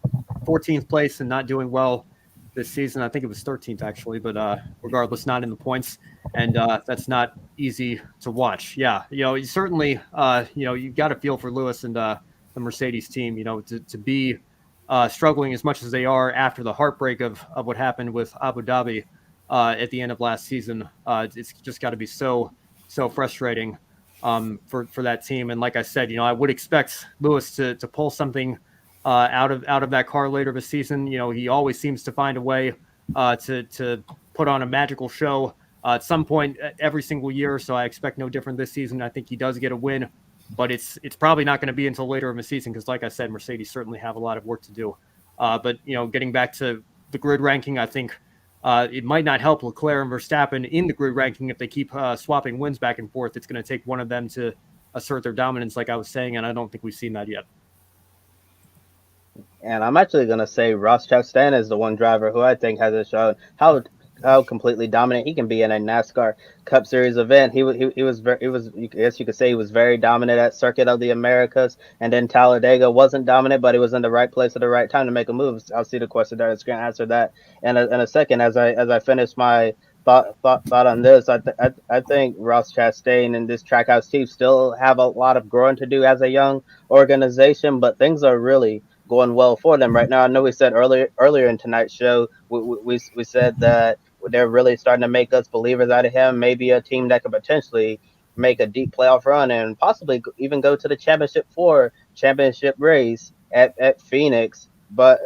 14th place and not doing well this season. I think it was 13th actually, but regardless, not in the points, and that's not easy to watch. Yeah, you certainly, you got to feel for Lewis and the Mercedes team. To be struggling as much as they are after the heartbreak of what happened with Abu Dhabi at the end of last season. It's just got to be so frustrating for that team. And like I said, I would expect Lewis to pull something out of that car later this season. He always seems to find a way to put on a magical show at some point every single year. So I expect no different this season. I think he does get a win, but it's probably not going to be until later in the season because, like I said, Mercedes certainly have a lot of work to do. But getting back to the grid ranking, I think it might not help Leclerc and Verstappen in the grid ranking if they keep swapping wins back and forth. It's going to take one of them to assert their dominance, like I was saying, and I don't think we've seen that yet. And I'm actually going to say Ross Chastain is the one driver who I think hasn't shown how completely dominant he can be in a NASCAR Cup Series event. He was I guess you could say he was very dominant at Circuit of the Americas, and then Talladega wasn't dominant, but he was in the right place at the right time to make a move. I'll see the question there. It's going to answer that in a second as I finish my thought on this. I think Ross Chastain and this Trackhouse team still have a lot of growing to do as a young organization, but things are really going well for them right now. I know we said earlier in tonight's show, we said that they're really starting to make us believers out of him. Maybe a team that could potentially make a deep playoff run and possibly even go to the championship race at Phoenix. But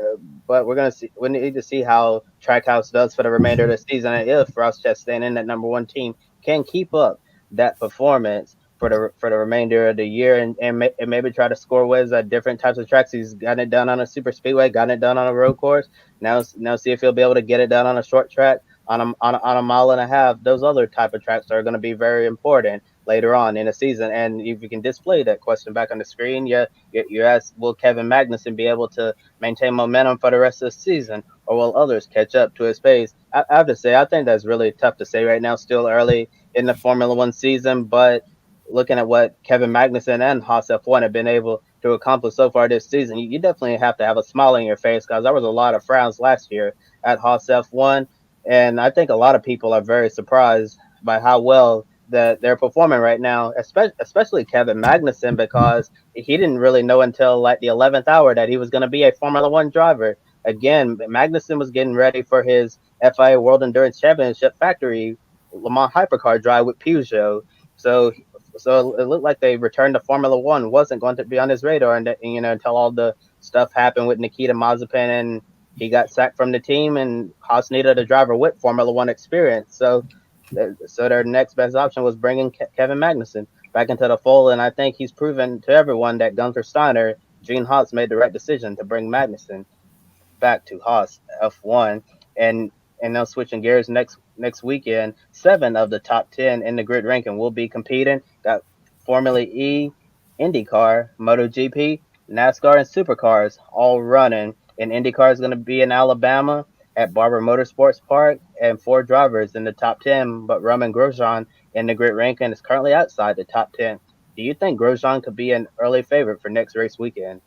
we're gonna see. We need to see how Trackhouse does for the remainder of the season, and if Ross Chastain and that number one team can keep up that performance for the remainder of the year and maybe try to score wins at different types of tracks. He's gotten it done on a super speedway, gotten it done on a road course. Now see if he'll be able to get it done on a short track, on a mile and a half. Those other type of tracks are going to be very important later on in the season. And if you can display that question back on the screen, you ask, will Kevin Magnussen be able to maintain momentum for the rest of the season, or will others catch up to his pace? I have to say, I think that's really tough to say right now, still early in the Formula One season, but looking at what Kevin Magnussen and Haas F1 have been able to accomplish so far this season, you definitely have to have a smile on your face because there was a lot of frowns last year at Haas F1. And I think a lot of people are very surprised by how well that they're performing right now, especially Kevin Magnussen, because he didn't really know until like the 11th hour that he was going to be a Formula One driver. Again, Magnussen was getting ready for his FIA World Endurance Championship factory Le Mans hypercar drive with Peugeot. So it looked like they returned to Formula One wasn't going to be on his radar, and until all the stuff happened with Nikita Mazepin and he got sacked from the team, and Haas needed a driver with Formula One experience. So their next best option was bringing Kevin Magnussen back into the fold, and I think he's proven to everyone that Gunther Steiner, Gene Haas made the right decision to bring Magnussen back to Haas F1. And now switching gears next weekend, 7 of the top 10 in the grid ranking will be competing. Got Formula E, IndyCar, MotoGP, NASCAR, and Supercars all running. And IndyCar is going to be in Alabama at Barber Motorsports Park, and 4 drivers in the top 10. But Roman Grosjean in the grid ranking is currently outside the top 10. Do you think Grosjean could be an early favorite for next race weekend?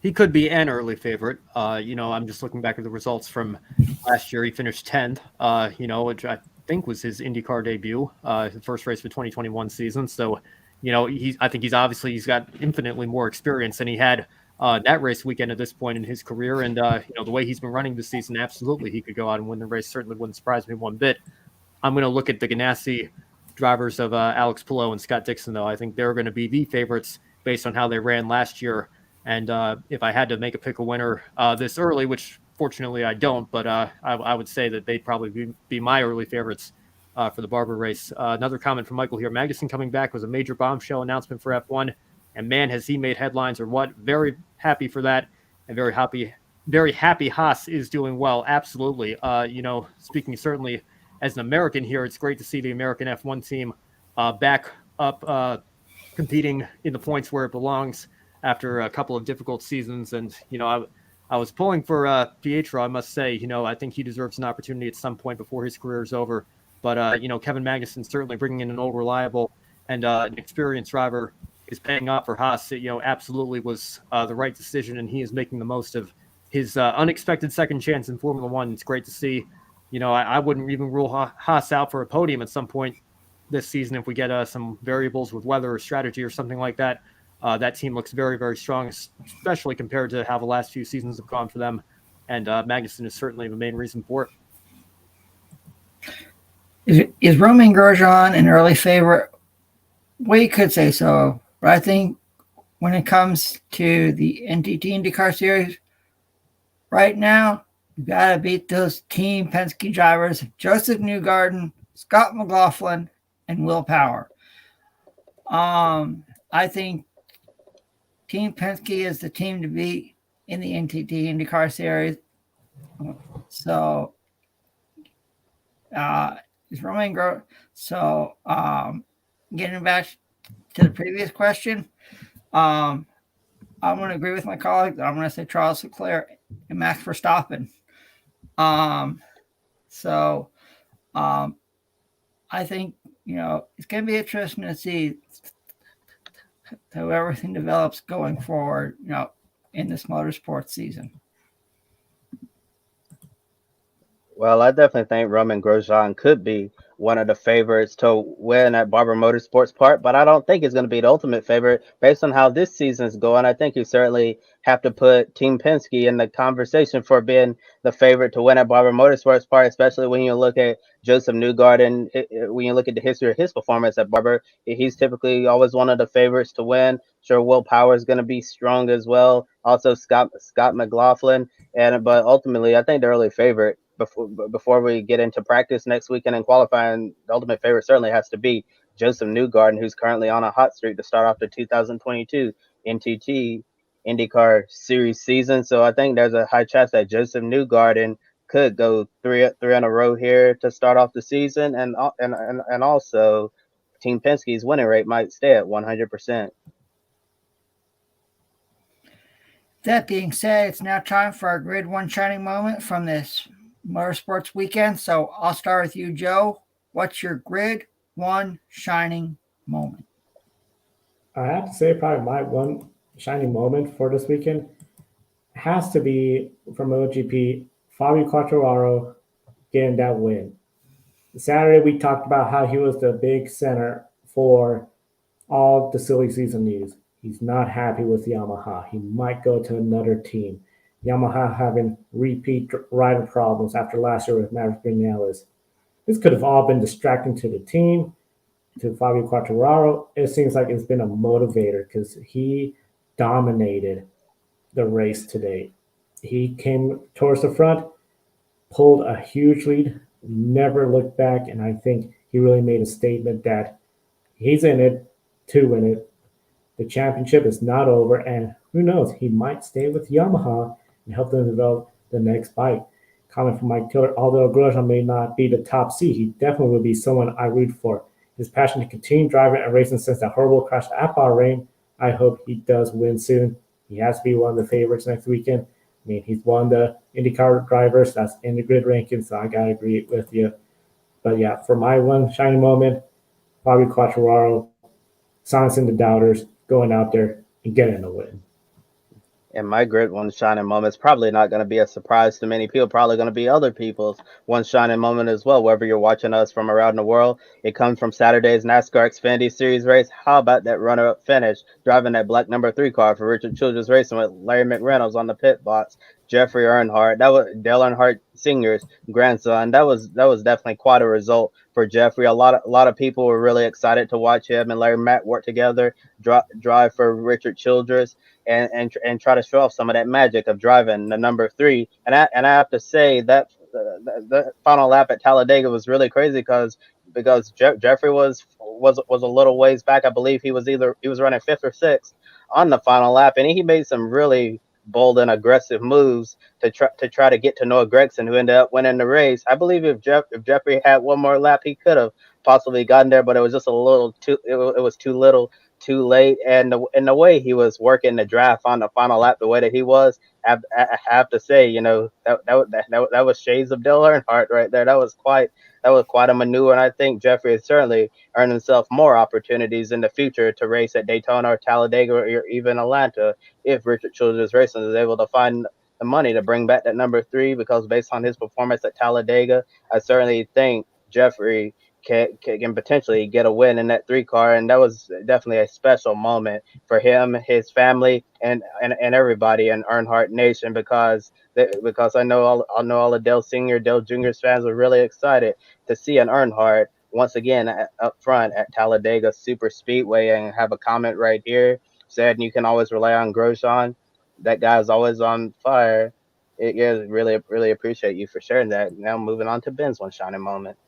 He could be an early favorite. I'm just looking back at the results from last year. He finished 10th, which I think was his IndyCar debut, his first race of the 2021 season. So, I think he's got infinitely more experience than he had that race weekend at this point in his career. And, the way he's been running this season, absolutely, he could go out and win the race. Certainly wouldn't surprise me one bit. I'm going to look at the Ganassi drivers of Alex Palou and Scott Dixon, though. I think they're going to be the favorites based on how they ran last year. And if I had to make a pick a winner this early, which fortunately I don't, but I would say that they'd probably be my early favorites for the Barber race. Another comment from Michael here. Magnussen coming back was a major bombshell announcement for F1. And man, has he made headlines or what. Very happy for that. And very happy Haas is doing well. Absolutely. Speaking certainly as an American here, it's great to see the American F1 team back up competing in the points where it belongs after a couple of difficult seasons. And, I was pulling for Pietro, I must say. I think he deserves an opportunity at some point before his career is over. But, Kevin Magnussen certainly bringing in an old, reliable, and an experienced driver paying off for Haas, absolutely was the right decision, and he is making the most of his unexpected second chance in Formula One. It's great to see. I wouldn't even rule Haas out for a podium at some point this season if we get some variables with weather or strategy or something like that. That team looks very, very strong, especially compared to how the last few seasons have gone for them. And Magnussen is certainly the main reason for it. Is Romain Grosjean an early favorite? We could say so, but I think when it comes to the NTT IndyCar Series, right now, you got to beat those Team Penske drivers, Joseph Newgarden, Scott McLaughlin, and Will Power. I think Team Penske is the team to beat in the NTT IndyCar Series. So, is Romain Grosjean. So, getting back to the previous question, I'm going to agree with my colleagues. I'm going to say Charles Leclerc and Max Verstappen. I think, it's going to be interesting to see how everything develops going forward, in this motorsports season. Well, I definitely think Romain Grosjean could be one of the favorites to win at Barber Motorsports Park, but I don't think it's going to be the ultimate favorite based on how this season's going. I think you certainly have to put Team Penske in the conversation for being the favorite to win at Barber Motorsports Park, especially when you look at Joseph Newgarden. When you look at the history of his performance at Barber, he's typically always one of the favorites to win. Sure, Will Power is going to be strong as well. Also, Scott McLaughlin, but ultimately, I think the early favorite before we get into practice next weekend and qualifying, the ultimate favorite certainly has to be Joseph Newgarden, who's currently on a hot streak to start off the 2022 NTT IndyCar Series season. So I think there's a high chance that Joseph Newgarden could go three in a row here to start off the season, and also Team Penske's winning rate might stay at 100%. That being said, it's now time for our Grid 1 shining moment from this motorsports weekend. So I'll start with you, Joe. What's your Grid 1 shining moment? I have to say, probably my one shining moment for this weekend has to be from MotoGP, Fabio Quartararo getting that win. Saturday, we talked about how he was the big center for all the silly season news. He's not happy with Yamaha. He might go to another team. Yamaha having repeat rider problems after last year with Maverick Vinales. This could have all been distracting to the team, to Fabio Quartararo. It seems like it's been a motivator because he dominated the race today. He came towards the front, pulled a huge lead, never looked back, and I think he really made a statement that he's in it to win it. The championship is not over, and who knows, he might stay with Yamaha and help them develop the next bike. Comment from Mike Tiller, although Grosjean may not be the top seed, he definitely would be someone I root for. His passion to continue driving and racing since that horrible crash at Bahrain, I hope he does win soon. He has to be one of the favorites next weekend. I mean, he's one of the IndyCar drivers that's in the grid rankings, so I got to agree with you. But yeah, for my one shining moment, Fabio Quartararo, silencing the doubters, going out there and getting a win. And my Grid 1 shining moment is probably not going to be a surprise to many people, probably going to be other people's one shining moment as well, wherever you're watching us from around the world. It comes from Saturday's NASCAR Xfinity Series race. How about that runner-up finish, driving that black number 3 car for Richard Childress Racing with Larry McReynolds on the pit box, Jeffrey Earnhardt. That was Dale Earnhardt Sr.'s grandson. That was definitely quite a result for Jeffrey. A lot of people were really excited to watch him and Larry Matt work together, drive for Richard Childress, and try to show off some of that magic of driving the number 3. And I have to say that the final lap at Talladega was really crazy because Jeffrey was a little ways back. I believe he was running 5th or 6th on the final lap, and he made some really bold and aggressive moves to try to get to Noah Gragson, who ended up winning the race. I believe if Jeffrey had one more lap, he could have possibly gotten there, but it was just a little too. It was too little, too late, and the way he was working the draft on the final lap, the way that he was, I have to say, that was shades of Dale Earnhardt right there. That was quite quite a maneuver, and I think Jeffrey has certainly earned himself more opportunities in the future to race at Daytona or Talladega or even Atlanta if Richard Childress Racing is able to find the money to bring back that number 3, because based on his performance at Talladega, I certainly think Jeffrey can potentially get a win in that 3 car, and that was definitely a special moment for him, his family, and everybody in Earnhardt Nation, because I know all the Dale Senior, Dale Junior's fans were really excited to see an Earnhardt once again up front at Talladega Super Speedway, and have a comment right here said you can always rely on Grosjean. That guy's always on fire. Yeah, really appreciate you for sharing that. Now moving on to Ben's one shining moment.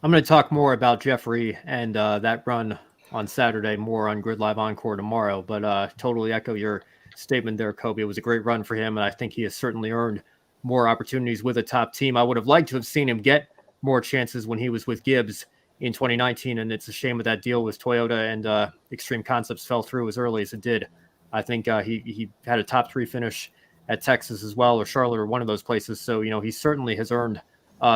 I'm going to talk more about Jeffrey and that run on Saturday, more on Grid Live Encore tomorrow, but totally echo your statement there, Kobe. It was a great run for him, and I think he has certainly earned more opportunities with a top team. I would have liked to have seen him get more chances when he was with Gibbs in 2019, and it's a shame that that deal with Toyota and Extreme Concepts fell through as early as it did. I think he had a top 3 finish at Texas as well, or Charlotte, or one of those places. So, he certainly has earned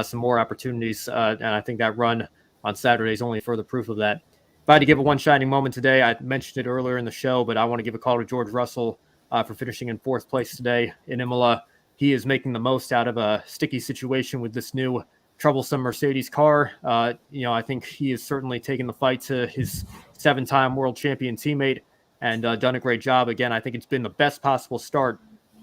some more opportunities, and I think that run on Saturday is only further proof of that. If I had to give a one shining moment today, I mentioned it earlier in the show, but I want to give a call to George Russell for finishing in 4th place today in Imola. He is making the most out of a sticky situation with this new troublesome Mercedes car. I think he has certainly taken the fight to his 7-time world champion teammate and done a great job. Again, I think it's been the best possible start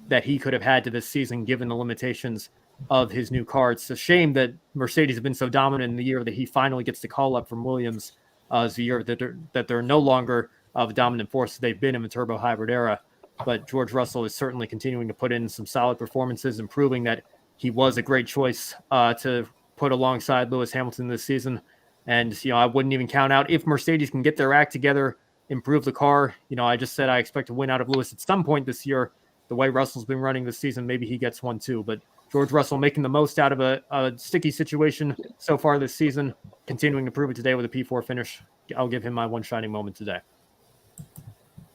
that he could have had to this season, given the limitations of his new car. It's a shame that Mercedes have been so dominant in the year that he finally gets the call up from Williams as the year that they're no longer the dominant force they've been in the turbo hybrid era. But George Russell is certainly continuing to put in some solid performances and proving that he was a great choice to put alongside Lewis Hamilton this season. And, I wouldn't even count out if Mercedes can get their act together, improve the car. I just said I expect a win out of Lewis at some point this year. The way Russell's been running this season, maybe he gets one too. But George Russell making the most out of a sticky situation so far this season, continuing to prove it today with a P4 finish. I'll give him my one shining moment today.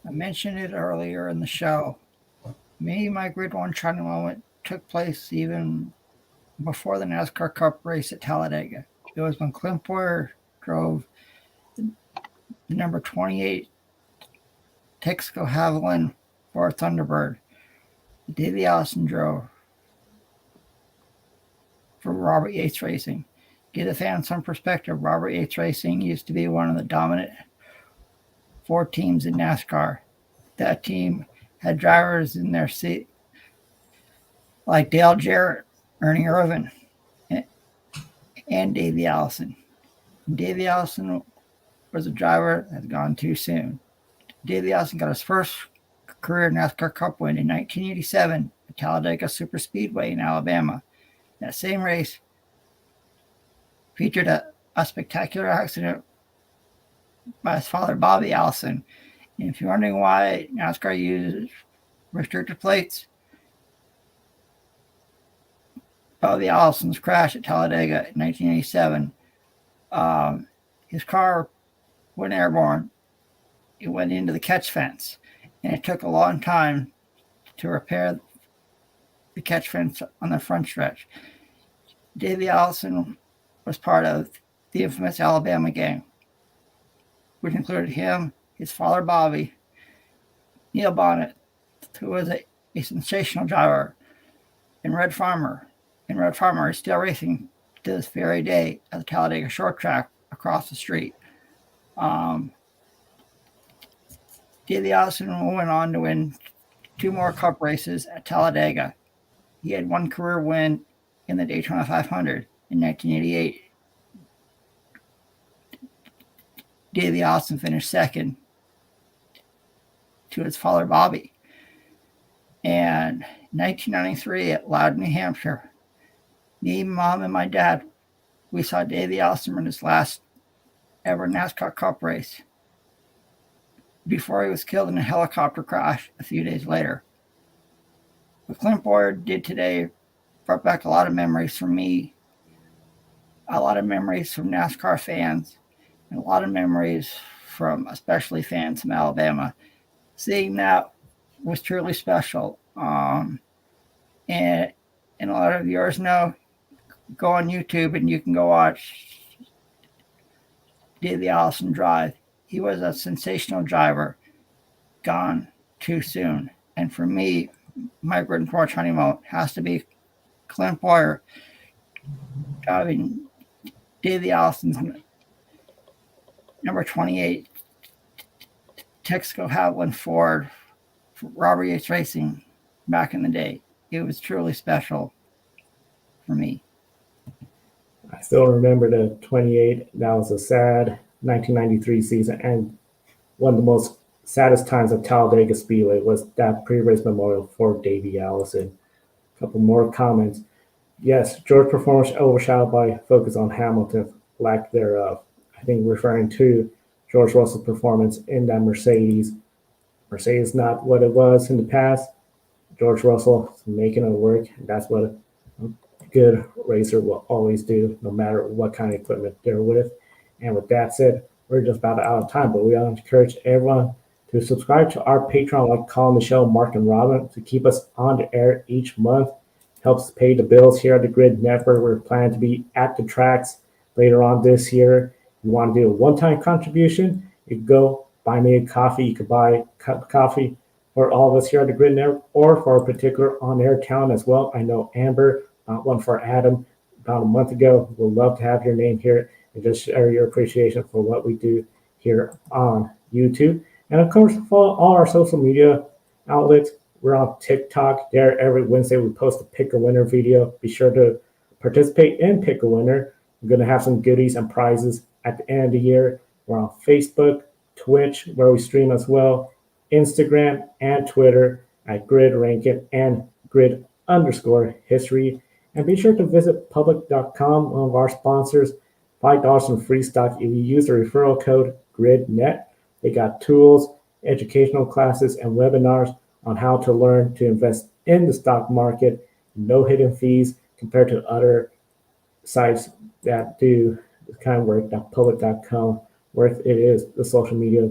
I mentioned it earlier in the show. Me, my Grid 1 shining moment took place even before the NASCAR Cup race at Talladega. It was when Clint Bowyer drove the number 28 Texaco Havoline for Thunderbird. Davey Allison drove for Robert Yates Racing. Give the fans some perspective. Robert Yates Racing used to be one of the dominant 4 teams in NASCAR. That team had drivers in their seat like Dale Jarrett, Ernie Irvin, and Davey Allison. Davey Allison was a driver that had gone too soon. Davey Allison got his first career NASCAR Cup win in 1987 at Talladega Super Speedway in Alabama. That same race featured a spectacular accident by his father, Bobby Allison. And if you're wondering why NASCAR uses restrictor plates, Bobby Allison's crash at Talladega in 1987, his car went airborne. It went into the catch fence, and it took a long time to repair the catch fence on the front stretch. Davey Allison was part of the infamous Alabama gang, which included him, his father Bobby, Neil Bonnet, who was a sensational driver, and Red Farmer. And Red Farmer is still racing to this very day at the Talladega short track across the street. Davey Allison went on to win 2 more Cup races at Talladega. He had 1 career win in the Daytona 500 in 1988. Davey Allison finished second to his father Bobby. And 1993 at Loudon, New Hampshire, me, Mom, and my dad, we saw Davey Allison run his last ever NASCAR Cup race before he was killed in a helicopter crash a few days later. What Clint Bowyer did today brought back a lot of memories for me, a lot of memories from NASCAR fans, and a lot of memories from especially fans from Alabama. Seeing that was truly special. And a lot of viewers know go on YouTube and you can go watch Davey Allison drive. He was a sensational driver, gone too soon. And for me, my Grid Report honeymoon has to be Clint Boyer driving Davey Allison's number 28 Texaco Havoline Ford for Robert Yates Racing back in the day. It was truly special for me. I still remember the 28. That was a sad 1993 season, and one of the most saddest times of Talladega Speedway was that pre-race memorial for Davey Allison. A couple more comments. Yes, George's performance overshadowed by focus on Hamilton's lack thereof. I think referring to George Russell's performance in that Mercedes. Mercedes not what it was in the past. George Russell is making it work. That's what a good racer will always do, no matter what kind of equipment they're with. And with that said, we're just about out of time, but we encourage everyone to subscribe to our Patreon, like Colin, Michelle, Mark, and Robin, to keep us on the air each month. Helps pay the bills here at the Grid Network. We're planning to be at the tracks later on this year. If you want to do a one-time contribution, you can go buy me a coffee. You could buy a cup of coffee for all of us here at the Grid Network, or for a particular on-air talent as well. I know Amber, one for Adam, about a month ago. We'd love to have your name here and just share your appreciation for what we do here on YouTube. And of course, follow all our social media outlets. We're on TikTok. There every Wednesday we post a Pick a Winner video. Be sure to participate in Pick a Winner. We're going to have some goodies and prizes at the end of the year. We're on Facebook, Twitch, where we stream as well, Instagram and Twitter at Grid Rankin and Grid_History. And be sure to visit public.com, one of our sponsors. $5 in free stock if you use the referral code GRIDnet. They got tools, educational classes, and webinars on how to learn to invest in the stock market. No hidden fees compared to other sites that do this kind of work. Public.com, where it is the social media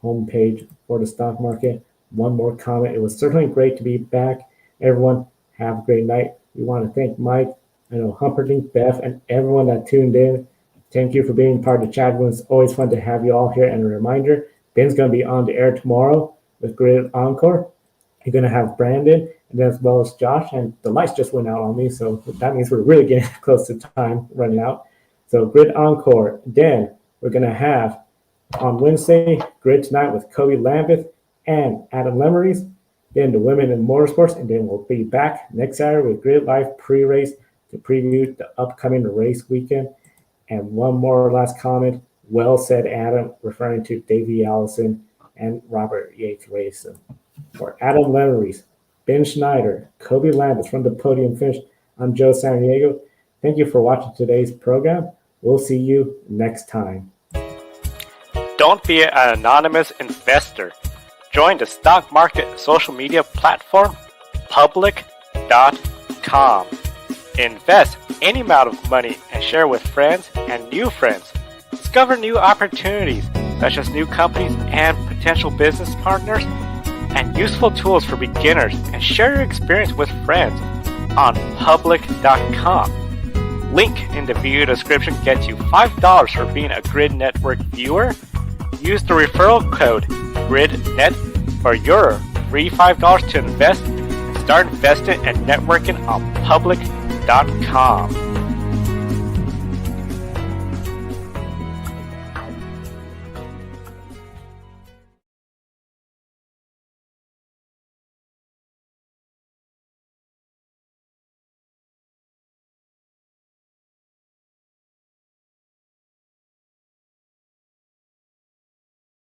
homepage for the stock market. One more comment. It was certainly great to be back. Everyone, have a great night. We want to thank Mike, I know Humperdinck, Beth, and everyone that tuned in. Thank you for being part of the chat room. It's always fun to have you all here. And a reminder, Ben's going to be on the air tomorrow with Grid Encore. You're going to have Brandon, and as well as Josh. And the lights just went out on me, so that means we're really getting close to time running out. So Grid Encore. Then we're going to have on Wednesday, Grid Tonight with Kobe Lambeth and Adam Lemeries. Then the Women in Motorsports, and then we'll be back next Saturday with Grid Live pre-race to preview the upcoming race weekend. And one more last comment. Well said, Adam, referring to Davey Allison and Robert Yates Racing. For Adam Lemeries, Ben Schneider, Kobe Lambeth from the Podium Finish, I'm Joe Sandiego. Thank you for watching today's program. We'll see you next time. Don't be an anonymous investor. Join the stock market social media platform, public.com. Invest any amount of money and share with friends and new friends. Discover new opportunities, such as new companies and potential business partners, and useful tools for beginners, and share your experience with friends on public.com. Link in the video description gets you $5 for being a Grid Network viewer. Use the referral code GRIDnet for your free $5 to invest and start investing and networking on public.com.